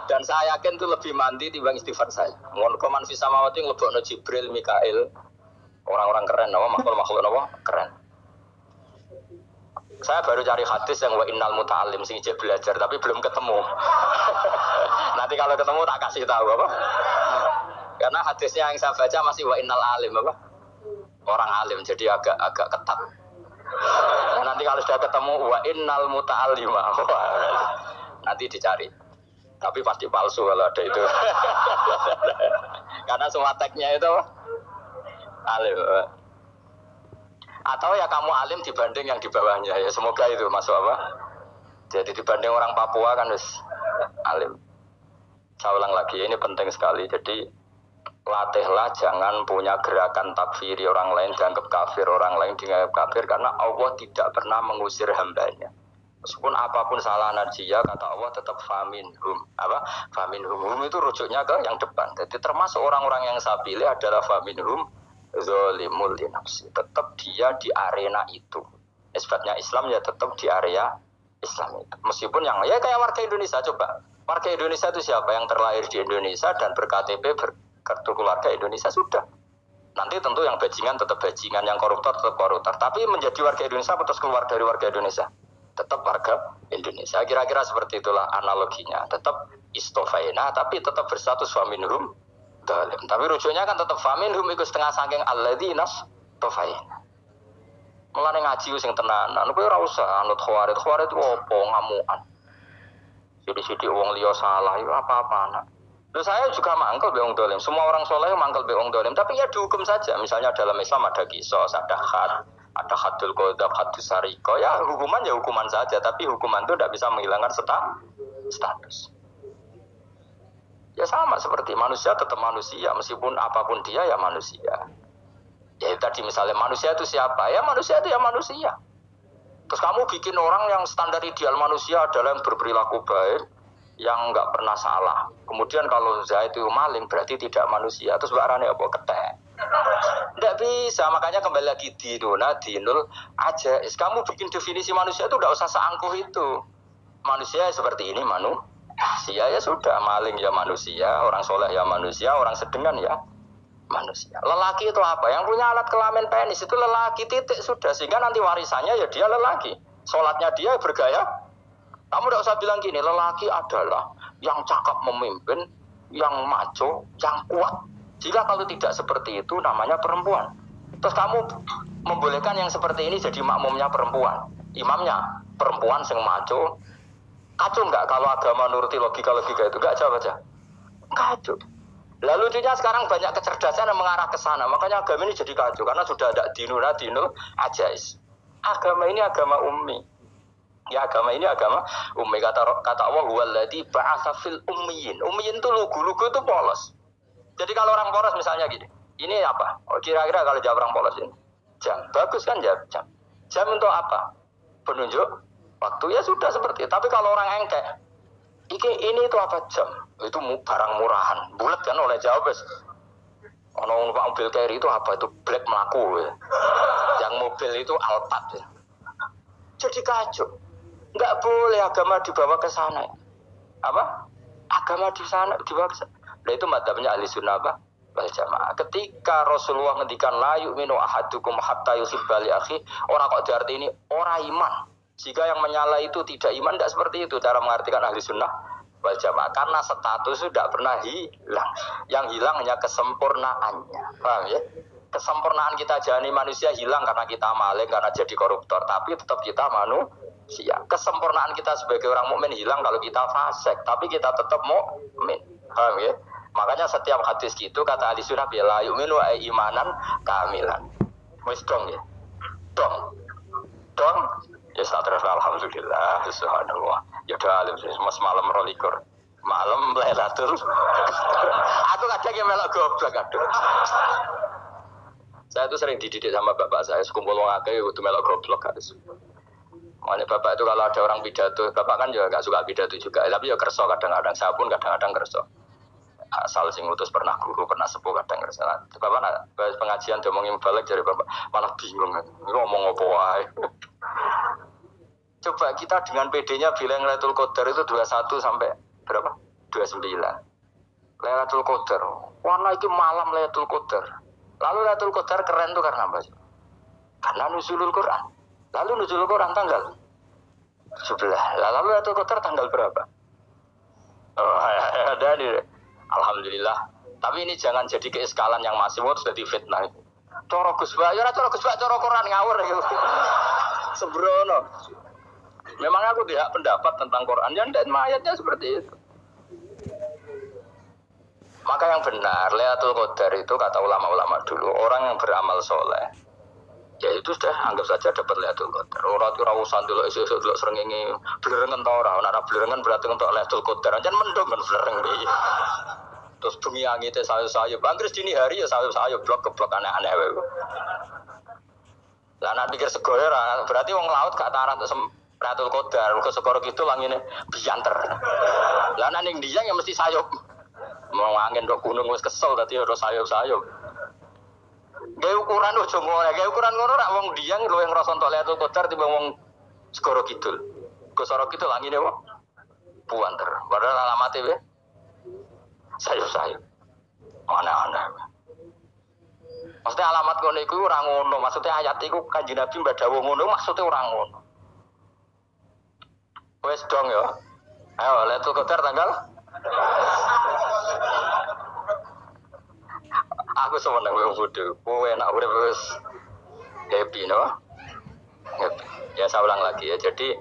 Dan saya yakin itu lebih mandi timbang istighfar saya. Mun koman fi samawati nglebokno Jibril, Mikail, orang-orang keren, no, makhluk-makhluk no, keren. Saya baru cari hadis yang wa innal muta'allim sing ijek belajar tapi belum ketemu. Nanti kalau ketemu tak kasih tahu apa. Karena hadisnya yang saya baca masih wa innal alim apa? Orang alim jadi agak ketat. Nanti kalau sudah ketemu wa innal muta'allima. Nanti dicari. Tapi pasti palsu kalau ada itu. Karena semua tagnya itu alim. Atau ya kamu alim dibanding yang di bawahnya ya, semoga itu masuk apa? Jadi dibanding orang Papua kan wis alim. Saya ulang lagi, ini penting sekali. Jadi latihlah jangan punya gerakan takfiri orang lain, dianggap kafir orang lain, dianggap kafir karena Allah tidak pernah mengusir hambanya. Meskipun apapun salah narjiyah, kata Allah tetap faminhum. Apa? Faminhum. Hum itu rujuknya ke yang depan. Jadi termasuk orang-orang yang saya pilih adalah faminhum zolimul linafsi. Tetap dia di arena itu. Sebabnya Islam ya tetap di area Islam itu. Meskipun yang ya kayak warga Indonesia coba. Warga Indonesia itu siapa yang terlahir di Indonesia dan ber-KTP berkartu keluarga Indonesia sudah. Nanti tentu yang bajingan tetap bajingan, yang koruptor tetap koruptor. Tapi menjadi warga Indonesia atau keluar dari warga Indonesia? Tetap warga Indonesia. Kira-kira seperti itulah analoginya. Tetap istofaina tapi tetap berstatus faminhum dalim. Tapi rujuknya kan tetap faminhum ikut setengah saking alladzinas tofain. Mulane ngaji sing tenanan. Kowe ora usah anut khawarit. Khawarit itu opo ngamukan. Sidi-sidi wong liya salah itu apa-apa anak. Loh saya juga mangkel be wong dolim. Semua orang soleh mangkel be wong dolim. Tapi ya dihukum saja. Misalnya dalam Islam ada qisas, ada had, ada hadul qadzab, hadus sariko. Ya hukuman ya hukuman saja. Tapi hukuman itu tidak bisa menghilangkan status. Ya sama seperti manusia tetap manusia. Meskipun apapun dia ya manusia. Ya tadi misalnya manusia itu siapa? Ya manusia itu ya manusia. Terus kamu bikin orang yang standar ideal manusia adalah yang berperilaku baik, yang nggak pernah salah. Kemudian kalau Zaid itu maling berarti tidak manusia. Terus barane apa ketek? Tidak bisa, makanya kembali lagi dinul aja. Kamu bikin definisi manusia itu tidak usah seangkuh itu. Manusia seperti ini manusia ya sudah, maling ya manusia, orang soleh ya manusia, orang sedengan ya manusia. Lelaki itu apa? Yang punya alat kelamin penis itu lelaki, titik, sudah. Sehingga nanti warisannya ya dia lelaki. Sholatnya dia bergaya. Kamu tidak usah bilang gini, lelaki adalah yang cakap memimpin, yang maco, yang kuat. Jika kalau tidak seperti itu namanya perempuan. Terus kamu membolehkan yang seperti ini jadi makmumnya perempuan, imamnya perempuan sing maco. Kacau nggak kalau agama nuruti logika-logika itu? Nggak jawab aja. Kacau. Lalu lucunya sekarang banyak kecerdasan yang mengarah ke sana. Makanya agama ini jadi kacau karena sudah ada dinul ajais. Agama ini agama ummi. Ya agama ini agama ummi. Kata Allah huwallazi ba'atsa fil ummiyin. Ummiyin itu lugu-lugu itu polos. Jadi kalau orang polos misalnya gini, ini apa? Oh, kira-kira kalau jawab orang polos ini, jam. Bagus kan jawab jam. Jam untuk apa? Penunjuk waktu, ya sudah seperti itu. Tapi kalau orang engkek, ini itu apa jam? Itu barang murahan. Bulat kan oleh jawab. Ono numpak mobil carry itu apa? Itu black melaku. Ya. Yang mobil itu Alphard. Ya. Jadi kacau. Nggak boleh agama dibawa ke sana. Apa? Agama di sana dibawa ke sana. Nah itu madzhabnya ahli sunnah wal jamaah. Ketika Rasulullah ngendikan la yu'minu ahadukum hatta yuhibba li akhi, orang kok diarti ini orang iman. Jika yang menyala itu tidak iman, tidak seperti itu cara mengartikan ahli sunnah wal jamaah. Karena status sudah pernah hilang. Yang hilang hanya kesempurnaannya. Paham ya? Kesempurnaan kita jadi manusia hilang karena kita maling, karena jadi koruptor. Tapi tetap kita manusia. Kesempurnaan kita sebagai orang mukmin hilang kalau kita fasik. Tapi kita tetap mukmin. Paham ya? Makanya setiap hadis gitu kata ahli sunnah la yu'minu imanan kamilan. Wis dong ya. Dong. Ya terus alhamdulillah subhanallah. Ya udah mas malam rolikur. Malam Lailatul. Aku kadang yang melok goblok aduh. Saya itu sering dididik sama bapak saya, sekumpul wong akeh kudu melok goblok harus. Makanya bapak itu kalau ada orang pidato, bapak kan juga gak suka pidato juga, tapi ya kerso kadang-kadang, saya pun kadang-kadang kerso. Asal sing ngutus pernah guru, pernah sepuh kadang kerso. Bapak pengajian diomongin balik dari bapak, malah bingung, ngomong apa wae. Coba kita dengan PD-nya bilang Lailatul Qadar itu 21 sampai berapa? 29. Lailatul Qadar. Warna itu malam Lailatul Qadar. Lalu Lailatul Qadar keren tuh karena apa? Karena nuzulul Quran. Lalu nuzulul Quran tanggal 11. Lalu Lailatul Qadar tanggal berapa? Oh, ada nih. Alhamdulillah. Tapi ini jangan jadi keiskalan yang masih sudah di fitnah. Coro Gus Ba, ya coro Gus Ba, coro Quran ngawur gitu. Sembrono. Memang aku tidak pendapat tentang Quran dan ayatnya seperti itu. Maka yang benar, Lailatul Qadar itu kata ulama-ulama dulu, orang yang beramal soleh, ya itu sudah anggap saja dapat Lailatul Qadar. Orang itu rawusan dulu, esok dulu seringi belengan tau orang, nara belengan berarti untuk Lailatul Qadar. Jangan mendung kan belereng deh. Terus bumi angitnya sayup-sayup. Anggris dini hari ya sayup-sayup, blok-blok aneh-aneh. Lah nak pikir segoyo berarti wong laut gak tarah untuk Lailatul Qadar. Ke segoro gitu langine bianter. Lah nak ning dia yang mesti sayup. Mau angin dok gunung wis kesel tadi harus sayup-sayup. Gawe ukuran ojo ngono, gawe ukuran ngono rak wong diang luwih ngrasa entuk Lailatul Qadar timbang wong segoro kidul. Ke segoro kidul langine wong buanter. Padahal alamate we sayup-sayup. Aneh-aneh. Maksudnya alamat ngono iku ora ngono, maksudnya ayat iku Kanjeng Nabi mbadhawu ngono, maksudnya ora ngono. Wes dong ya. Ayo Lailatul Qadar tanggal. Aku seneng wong bodoh. Kowe enak urip wis happy no? Happy. Ya saya ulang lagi ya. Jadi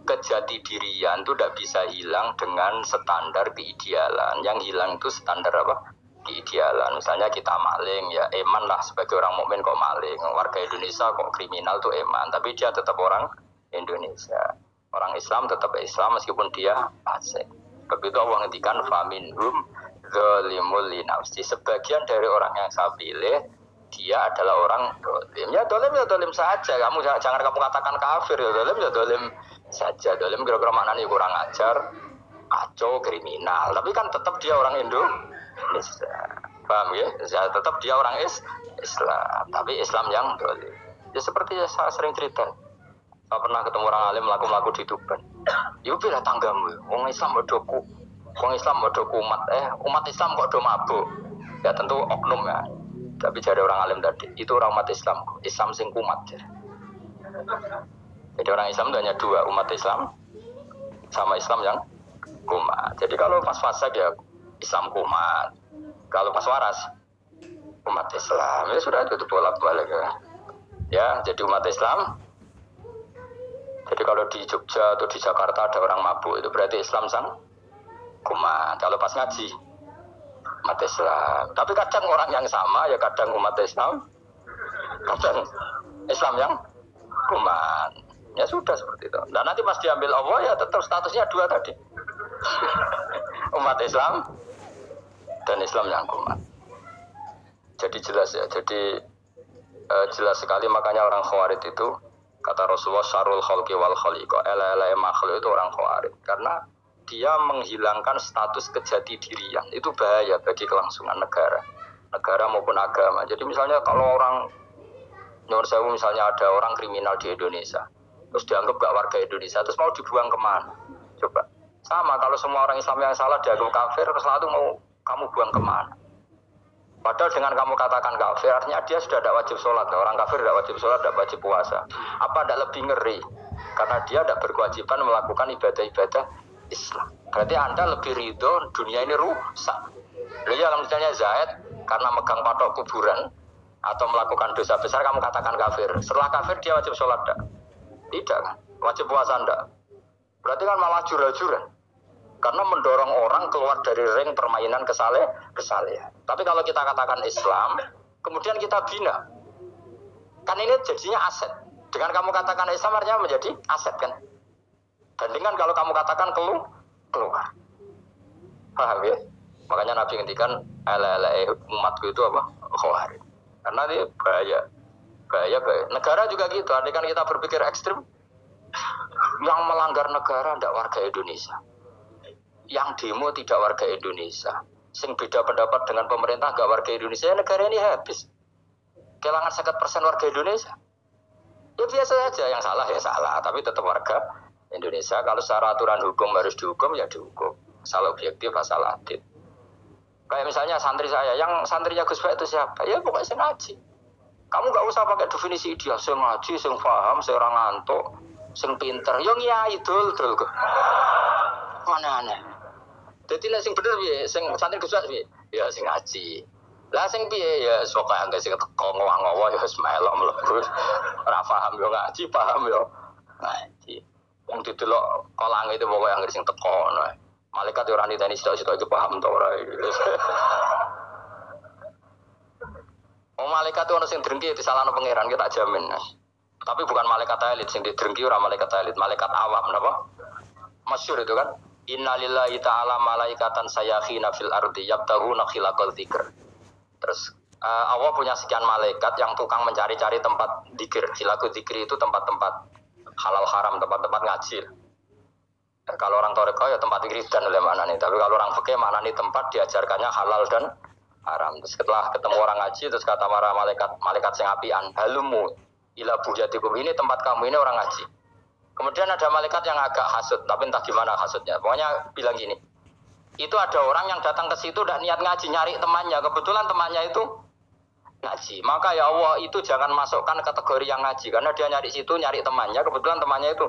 kejati dirian itu tidak bisa hilang dengan standar keidealan. Yang hilang itu standar apa? Keidealan. Misalnya kita maling, ya eman lah sebagai orang mukmin kok maling. Warga Indonesia kok kriminal tuh eman, tapi dia tetap orang Indonesia. Orang Islam tetap Islam meskipun dia fasik. Begitu Allah ngendikan faminhum zalimul linafsi. Sebagian dari orang yang saya pilih dia adalah orang dolim. Ya dolim saja. Jangan kamu katakan kafir ya dolim saja. Dolim kira-kira maknanya kurang ajar, maco, kriminal. Tapi kan tetap dia orang Indonesia. Paham ya? Tetap dia orang Islam. Tapi Islam yang dolim. Ya seperti saya sering cerita. Saya pernah ketemu orang alim laku-laku di Tuban. Ya pilih tanggamu. Wong Islam bodohku. Wong Islam bodohku umat Islam kok do mabuk. Ya tentu oknum ya. Tapi jadi orang alim tadi, itu orang umat Islam. Islam sing kumat. Jadi orang Islam itu hanya dua, umat Islam sama Islam yang kumat. Jadi kalau pas fase ya Islam kumat. Kalau pas waras umat Islam. Ya sudah itu bolak-balik ya. Ya, jadi umat Islam. Jadi kalau di Jogja atau di Jakarta ada orang mabuk, itu berarti Islam sang kumat. Kalau pas ngaji umat Islam. Tapi kadang orang yang sama ya kadang umat Islam, kadang Islam yang kumat. Ya sudah seperti itu. Dan nanti pas diambil Allah ya tetap statusnya dua tadi. Umat Islam dan Islam yang kumat. Jadi jelas ya. Jadi jelas sekali makanya orang Khawarij itu kata Rasulullah syarrul khalqi wal khaliqa. Ela makhluk itu orang Khawarij karena dia menghilangkan status kejati dirian. Itu bahaya bagi kelangsungan negara maupun agama. Jadi misalnya kalau orang nyuwun sewu misalnya ada orang kriminal di Indonesia terus dianggap gak warga Indonesia terus mau dibuang kemana? Coba sama kalau semua orang Islam yang salah dianggap kafir terus lalu mau kamu buang kemana? Padahal dengan kamu katakan kafir artinya dia sudah tidak wajib sholat. Orang kafir tidak wajib sholat, tidak wajib puasa. Apa tidak lebih ngeri? Karena dia tidak berkewajiban melakukan ibadah-ibadah Islam. Berarti Anda lebih ridho dunia ini rusak. Lalu kalau misalnya Zaid karena megang patok kuburan atau melakukan dosa besar kamu katakan kafir. Setelah kafir dia wajib sholat tidak? Tidak kan? Wajib puasa tidak? Berarti kan malah jurah-jurah. Karena mendorong orang keluar dari ring permainan kesalehan. Tapi kalau kita katakan Islam, kemudian kita bina. Kan ini jadinya aset. Dengan kamu katakan Islam artinya menjadi aset kan? Bandingkan kalau kamu katakan keluar. Paham ya? Makanya Nabi ngendikan ala-ala umatku itu apa? Khawarij. Karena ini bahaya. Negara juga gitu. Andai kan kita berpikir ekstrim, yang melanggar negara tidak warga Indonesia. Yang demo tidak warga Indonesia. Sing beda pendapat dengan pemerintah gak warga Indonesia, ya negara ini habis. Kehilangan 50% warga Indonesia. Ya biasa saja, yang salah ya salah, tapi tetap warga Indonesia. Kalau secara aturan hukum harus dihukum, ya dihukum. Asal objektif, asal adil. Kayak misalnya santri saya, yang santrinya Gus Pak itu siapa? Ya pokoknya saya ngaji. Kamu gak usah pakai definisi ideal, saya ngaji, saya paham, saya orang ngantuk, saya pinter. Yang ya idol kok. Mana aneh. Jadi nek sing bener piye? Sing santri Gus Pak piye? Ya sing ngaji. Lah sing piye ya sok angge sing teko ngowo ya wis melok mlebu. Ora paham yo ngaji, paham yo ngaji. Wong didelok kolang itu pokoke angge sing teko ngono. Malaikat yo ora niteni sitok-sitok iki paham to ora. Oh malaikat itu ono sing drengki disalahno pangeran kita jamin. Tapi bukan malaikat elit sing didrengki ora malaikat elit, malaikat awam napa? Masyhur itu kan. Innalillahi ta'ala malaikatan sayakhina fil ardi yabtaghuna khilaqal dzikr. Terus Allah punya sekian malaikat yang tukang mencari-cari tempat dzikir. Khilaqul dzikri itu tempat-tempat halal haram, tempat-tempat ngaji. Kalau orang Toreko ya tempat wiridan oleh mana nih. Tapi kalau orang fikih mana nih tempat diajarkannya halal dan haram. Terus setelah ketemu orang ngaji terus kata para malaikat sing apian, halumu ila bujatikum, ini tempat kamu, ini orang ngaji. Kemudian ada malaikat yang agak hasud, tapi entah gimana hasudnya. Pokoknya bilang gini, itu ada orang yang datang ke situ udah niat ngaji, nyari temannya. Kebetulan temannya itu ngaji. Maka ya Allah itu jangan masukkan kategori yang ngaji. Karena dia nyari situ, nyari temannya. Kebetulan temannya itu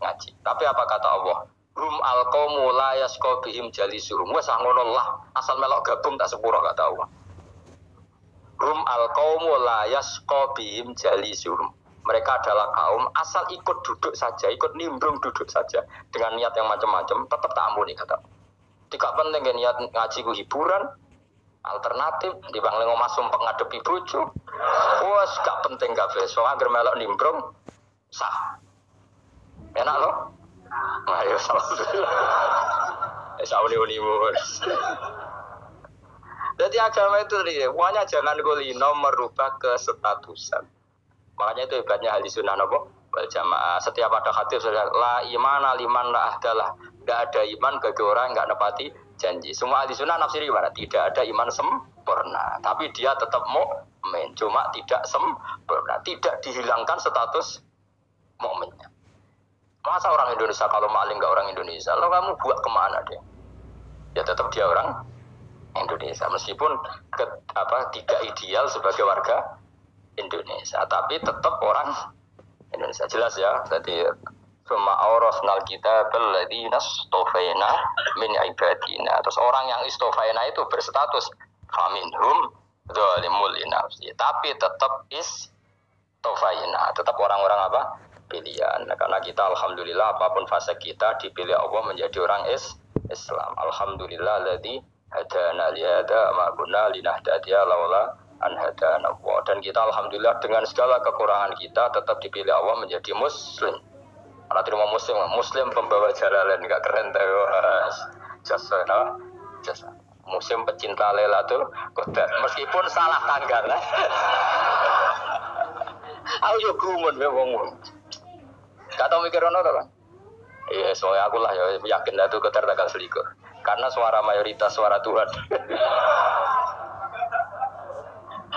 ngaji. Tapi apa kata Allah? Rum al-qawmu la yasqa bihim jalisurum. Wes ngono lah, asal melok gabung tak sepuro kata Allah. Rum al-qawmu la yasqa bihim jalisurum. Mereka adalah kaum asal ikut duduk saja, ikut nimbrung duduk saja dengan niat yang macam-macam, tetap tak ampuni kata. Tidak penting kan niat ngaji ku hiburan, alternatif di bang lengo masum pengadepi bojo. Wes gak penting kabeh, soalnya agar melok nimbrung sah. Enak loh. Ayo alhamdulillah. Sauni-unimu. Jadi agama itu pokoknya jangan golino merubah kestatusan. Makanya itu hebatnya ahli sunnah nopo wal jamaah. Setiap ada hadis la imana liman la ahdalah Tidak ada iman bagi orang yang nggak nepati janji. Semua ahli sunnah nafsiri gimana? Tidak ada iman sempurna, tapi dia tetap mukmin, cuma tidak sempurna, tidak dihilangkan status mukminnya. Masa orang Indonesia kalau maling nggak orang Indonesia? Lalu kamu buat kemana dia? Ya tetap dia orang Indonesia, meskipun tidak ideal sebagai warga Indonesia, tapi tetap orang Indonesia. Jelas ya, tadi Suma aurasnal kitab alladziina istofaina min ibadina. Terus orang yang istofaina itu berstatus faminhum zalimul linafsi, tapi tetap istofaina, tetap orang-orang apa? Pilihan. Nah, karena kita alhamdulillah apapun fase kita dipilih Allah menjadi orang Islam. Alhamdulillah alladzi hadana lihada ma kunna linahtadiya laula an hadana Allah. Dan kita alhamdulillah dengan segala kekurangan kita tetap dipilih Allah menjadi muslim. Karena terima muslim pembawa jalalan, enggak keren tuh. Jasa. Muslim pecinta Lailatul Qadar meskipun salah tanggal. Aku yo gumun wong. Gak tau mikir ono to, Bang. Iya, soalnya aku lah ya yakin Lailatul Qadar tanggal 21. Karena suara mayoritas suara Tuhan.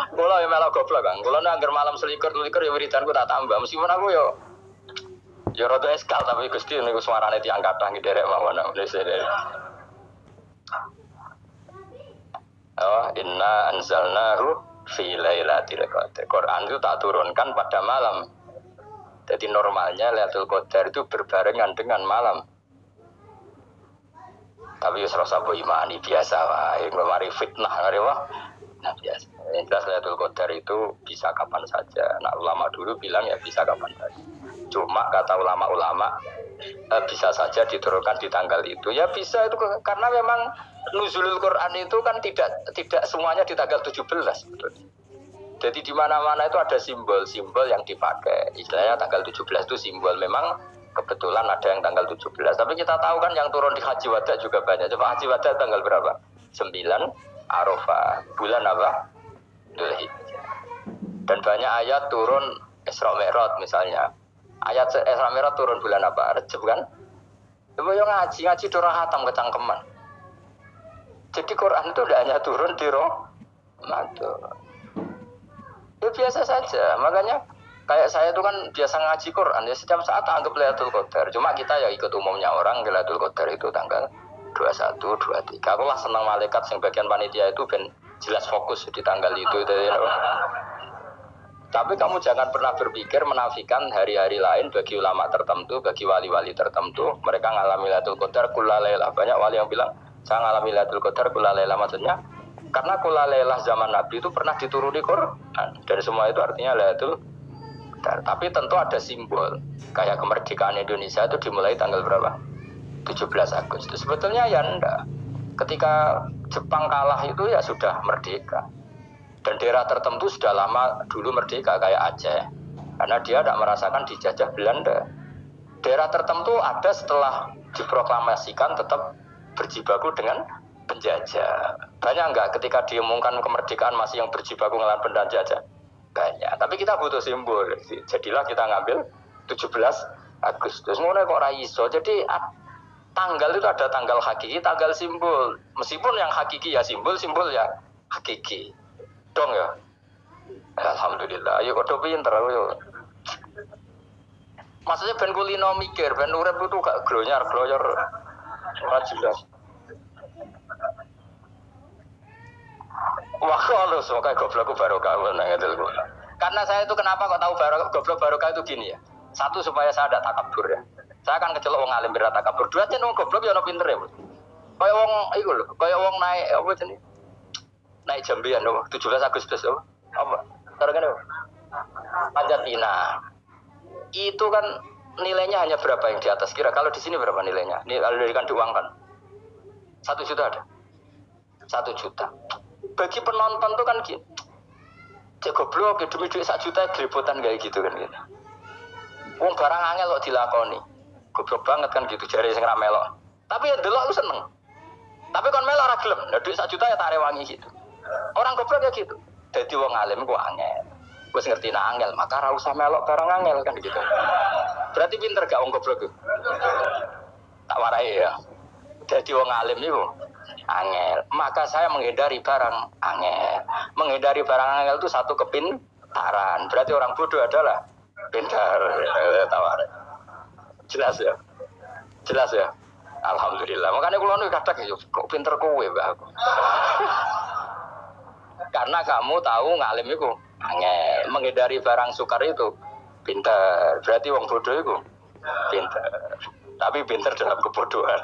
Kula ya melok goblok, Bang. Kula nek anggar malam 21 ya wiridanku tak tambah. Meskipun aku ya rada eskal tapi Gusti niku suarane tiyang kathah nderek mawon Indonesia. Inna anzalnahu fi lailatul qadar. Quran itu tak turunkan pada malam. Jadi normalnya Lailatul Qadar itu berbarengan dengan malam. Tapi wis rasa mbok imani biasa wae, ngemari fitnah ngare wah. Nah biasa. Yang jelas Lailatul Qadar itu bisa kapan saja. Nah ulama dulu bilang ya bisa kapan saja. Cuma kata ulama-ulama bisa saja diturunkan di tanggal itu. Ya bisa itu karena memang nuzulul Quran itu kan tidak semuanya di tanggal 17 sebetulnya. Jadi di mana-mana itu ada simbol-simbol yang dipakai. Istilahnya tanggal 17 itu simbol. Memang kebetulan ada yang tanggal 17. Tapi kita tahu kan yang turun di Haji Wada juga banyak. Coba Haji Wada tanggal berapa? 9 Arafah. Bulan apa? Dzulhijjah. Dan banyak ayat turun Isra Mi'raj misalnya. Ayat Isra Mi'raj turun bulan apa? Rejab kan? Coba yang ngaji turun hatam kecangkeman. Jadi Quran itu tidak hanya turun di Ramadan. Ya biasa saja, makanya kayak saya itu kan biasa ngaji Quran ya setiap saat anggap Lailatul Qadar. Cuma kita ya ikut umumnya orang Lailatul Qadar itu tanggal 21, 23. Aku lah senang malaikat yang bagian panitia itu ben jelas fokus di tanggal itu. Tapi kamu jangan pernah berpikir menafikan hari-hari lain bagi ulama tertentu, bagi wali-wali tertentu. Mereka ngalami Lailatul Qadar kulalailah. Banyak wali yang bilang saya ngalami Lailatul Qadar kulalailah, maksudnya karena kulalailah zaman Nabi itu pernah dituruni Quran dan semua itu artinya Lailatul Qadar. Tapi tentu ada simbol. Kayak kemerdekaan Indonesia itu dimulai tanggal berapa? 17 Agustus. Sebetulnya ya enggak. Ketika Jepang kalah itu ya sudah merdeka. Dan daerah tertentu sudah lama dulu merdeka kayak Aceh. Karena dia tidak merasakan dijajah Belanda. Daerah tertentu ada setelah diproklamasikan tetap berjibaku dengan penjajah. Banyak enggak ketika diumumkan kemerdekaan masih yang berjibaku ngelawan penjajah? Banyak. Tapi kita butuh simbol. Jadilah kita ngambil 17 Agustus. Ngono kok ora iso. Jadi tanggal itu ada tanggal hakiki, tanggal simbol. Meskipun yang hakiki ya simbol ya hakiki. Dong ya. Alhamdulillah. Ayo kok pinter yo. Maksudnya ben kulino mikir, ben urip itu gak gloyor ora jelas. Wah kalau semoga goblokku barokah nangedilku. Karena saya itu kenapa kok tahu goblok barokah itu gini ya. Satu supaya saya tidak takabur ya. Saya akan kecelok wong alim berat takabur. Dua aja wong goblok ya ono pinter ya. Kayak wong iku lho, kayak wong naik apa jenenge? Naik jambian lho 17 Agustus apa? Apa? Sekarang kan Panjat Pinang. Itu kan nilainya hanya berapa yang di atas? Kira kalau di sini berapa nilainya? Ini kalau diberikan diuangkan 1 juta ada. 1 juta. Bagi penonton tuh kan gini, cek goblok, demi duit 1 juta geliputan kayak gitu kan gitu. Wong barang angel kok dilakoni, goblok banget kan gitu jari sing ra melok. Tapi ya delok lu seneng. Tapi kon melok ora gelem, nah duit 1 juta ya tak rewangi gitu. Orang goblok ya gitu. Dadi wong alim kok angel. Wis ngerti nak angel, maka ora usah melok barang angel kan gitu. Berarti pinter gak wong goblok itu? Tak warai ya. Jadi wong alim niku angel. Maka saya menghindari barang angel. Menghindari barang angel itu satu kepintaran. Berarti orang bodoh adalah pintar. Tawar. Jelas ya. Jelas ya. Alhamdulillah. Makanya kula nu kadang ya kok pinter kowe, Mbah. Karena kamu tahu ngalim itu angel. Menghindari barang sukar itu pintar. Berarti wong bodoh itu pintar. Tapi pintar dalam kebodohan.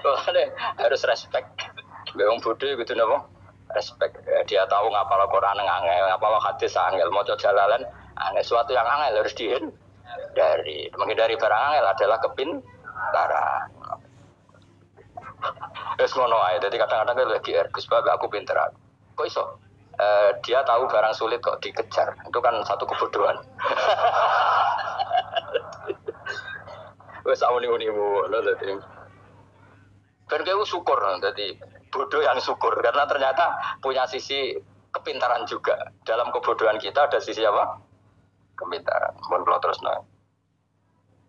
Makanya harus respect. Wong bodoh itu napa? Respect. Dia tahu ngapal Quran angel, ngapal hadis angel, maca jalalan angel. Suatu yang angel harus dihindari. Menghindari barang angel adalah kepintaran. Wes ngono ae. Dadi kadang-kadang lagi Gus Bab aku pinter aku. Kok iso? Dia tahu barang sulit kok dikejar. Itu kan satu kebodohan. Wes auni-unimu lho dadi. Ben kowe syukur dadi bodoh yang syukur karena ternyata punya sisi kepintaran juga. Dalam kebodohan kita ada sisi apa? Kepintaran. Mohon kula terusno.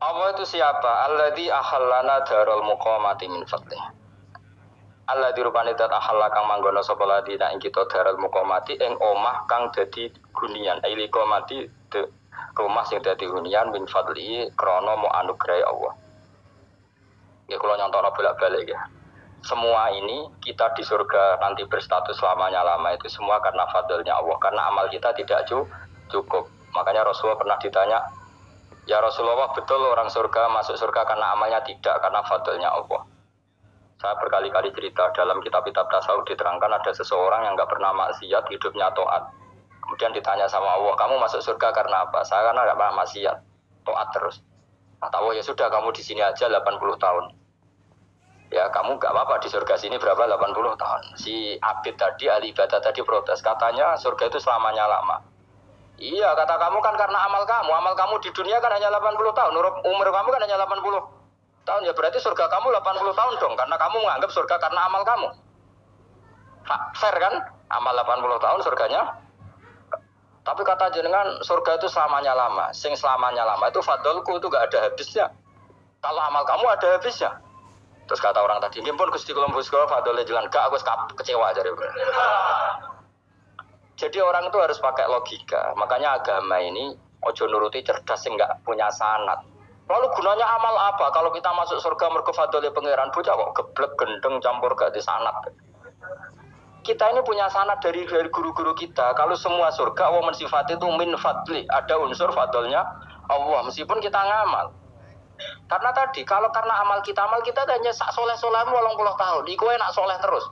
Allah itu siapa? Alladzi ahallana darul muqamati min fadlih. Alladzi rupane dat ahalla kang manggono sapa ladina ing kita darul muqamati ing omah kang dadi hunian. Aili qamati rumah sing dadi hunian min fadli krana mu anugerah Allah. Ya kula nyontokno bolak-balik ya. Semua ini kita di surga nanti berstatus lamanya-lama itu semua karena fadlnya Allah. Karena amal kita tidak cukup. Makanya Rasulullah pernah ditanya, "Ya Rasulullah, betul orang surga masuk surga karena amalnya tidak, karena fadlnya Allah." Saya berkali-kali cerita dalam kitab-kitab tasawuf diterangkan ada seseorang yang enggak pernah maksiat, hidupnya taat. Kemudian ditanya sama Allah, "Kamu masuk surga karena apa?" "Saya karena enggak pernah maksiat, taat terus." Kata Allah, "Ya sudah, kamu di sini aja 80 tahun." Ya kamu gak apa-apa di surga sini berapa 80 tahun. Si Abid tadi, ahli ibadah tadi protes. Katanya surga itu selamanya lama. Iya kata kamu kan karena amal kamu. Amal kamu di dunia kan hanya 80 tahun. Umur kamu kan hanya 80 tahun. Ya berarti surga kamu 80 tahun dong. Karena kamu menganggap surga karena amal kamu. Fair kan? Amal 80 tahun surganya. Tapi kata jenengan surga itu selamanya lama. Sing selamanya lama itu fadlku itu gak ada habisnya. Kalau amal kamu ada habisnya. Terus kata orang tadi, "Nggih pun Gusti kula mbusga fadhole jalan gak aku kecewa jare." Jadi orang itu harus pakai logika. Makanya agama ini ojo nuruti cerdas sing enggak punya sanad. Lalu gunanya amal apa kalau kita masuk surga mergo fadhole pangeran? Bocah kok geblek gendeng campur gak di sanad. Kita ini punya sanad dari guru-guru kita. Kalau semua surga Allah mensifati itu min fadli, ada unsur fadlnya Allah meskipun kita ngamal. Karena tadi, kalau karena amal kita hanya sak soleh-solehmu 80 tahun. Iku enak soleh terus.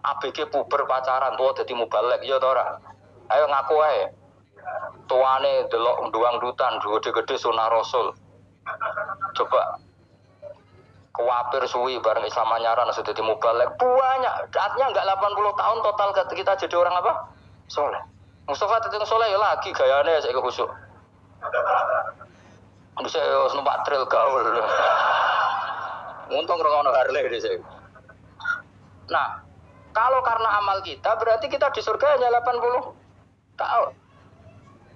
ABG puber pacaran, tua dadi mubalek, ya ora. Ayo ngaku ae. Tuane delok nduang dutan, gede-gede sunah Rasul. Coba kuwapir suwi bareng Islam anyaran sudah dadi mubalek. Banyak, artinya enggak 80 tahun total kita jadi orang apa? Soleh. Mustafa teteng soleh ya lagi gayane saya khusuk. Bisa numpak trail gaul. Untung ngrungokno Harley di sini. Nah, kalau karena amal kita berarti kita di surga hanya 80 tahun.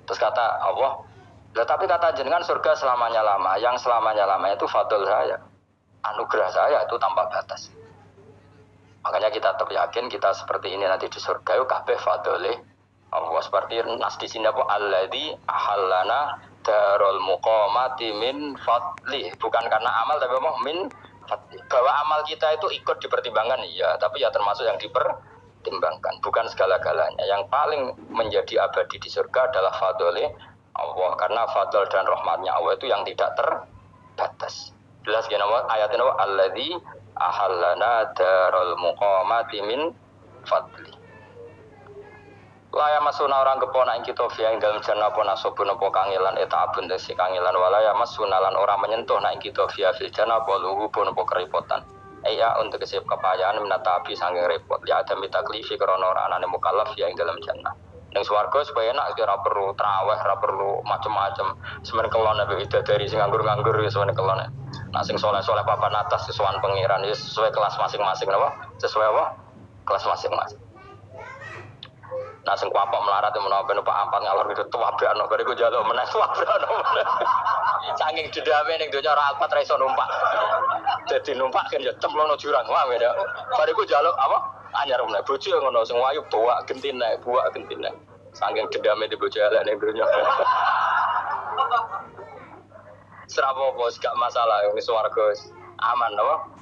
Terus kata Allah, tapi kata jenengan surga selamanya lama. Yang selamanya lama itu fadl saya. Anugerah saya itu tanpa batas. Makanya kita tetap yakin kita seperti ini nanti di surga itu kabeh fadle Allah. Seperti nas di sini apa? Alladzi ahallana darul muqamati min fadli. Bukan karena amal tapi apa? Min fadli. Bahwa amal kita itu ikut dipertimbangkan, iya, tapi ya termasuk yang dipertimbangkan, bukan segala-galanya. Yang paling menjadi abadi di surga adalah fadli Allah, karena fadl dan rahmatnya Allah itu yang tidak terbatas. Jelas ya nama ayatnya apa? Alladzi ahallana darul muqamati min fadli. Laya masuna orang kepona ing kita via ing dalam jannah apa nasobun apa kangilan abun desi kangilan walaya masuna lan orang menyentuh ing kita via fil jannah apa luhu pun apa kerepotan. Iya untuk kesip kepayaan menatapi saking repot. Ya ada mitaklifi karena orang anane mukallaf via ing dalam jannah. Ning swarga supaya enak ora perlu traweh, ora perlu macam-macam. Semen kelon nabi dari sing nganggur-nganggur ya semen kelon. Nah sing soleh-soleh papan atas sesuai pangeran sesuai kelas masing-masing apa? Sesuai apa? Kelas masing-masing. Nah sing kuapok melarat menawa ben numpak ampat ngalor itu tuwabrakno bariku njaluk meneh tuwabrakno meneh. Saking dendame ning donya ora alpat ra iso numpak. Dadi numpak kan ya cemplungno jurang wah ya. Bariku njaluk apa? Anyar meneh bojo ngono sing wayu buak gentine, buak gentine. Saking dendame di bojo elek ning donya. Serapo bos gak masalah wis swarga aman apa?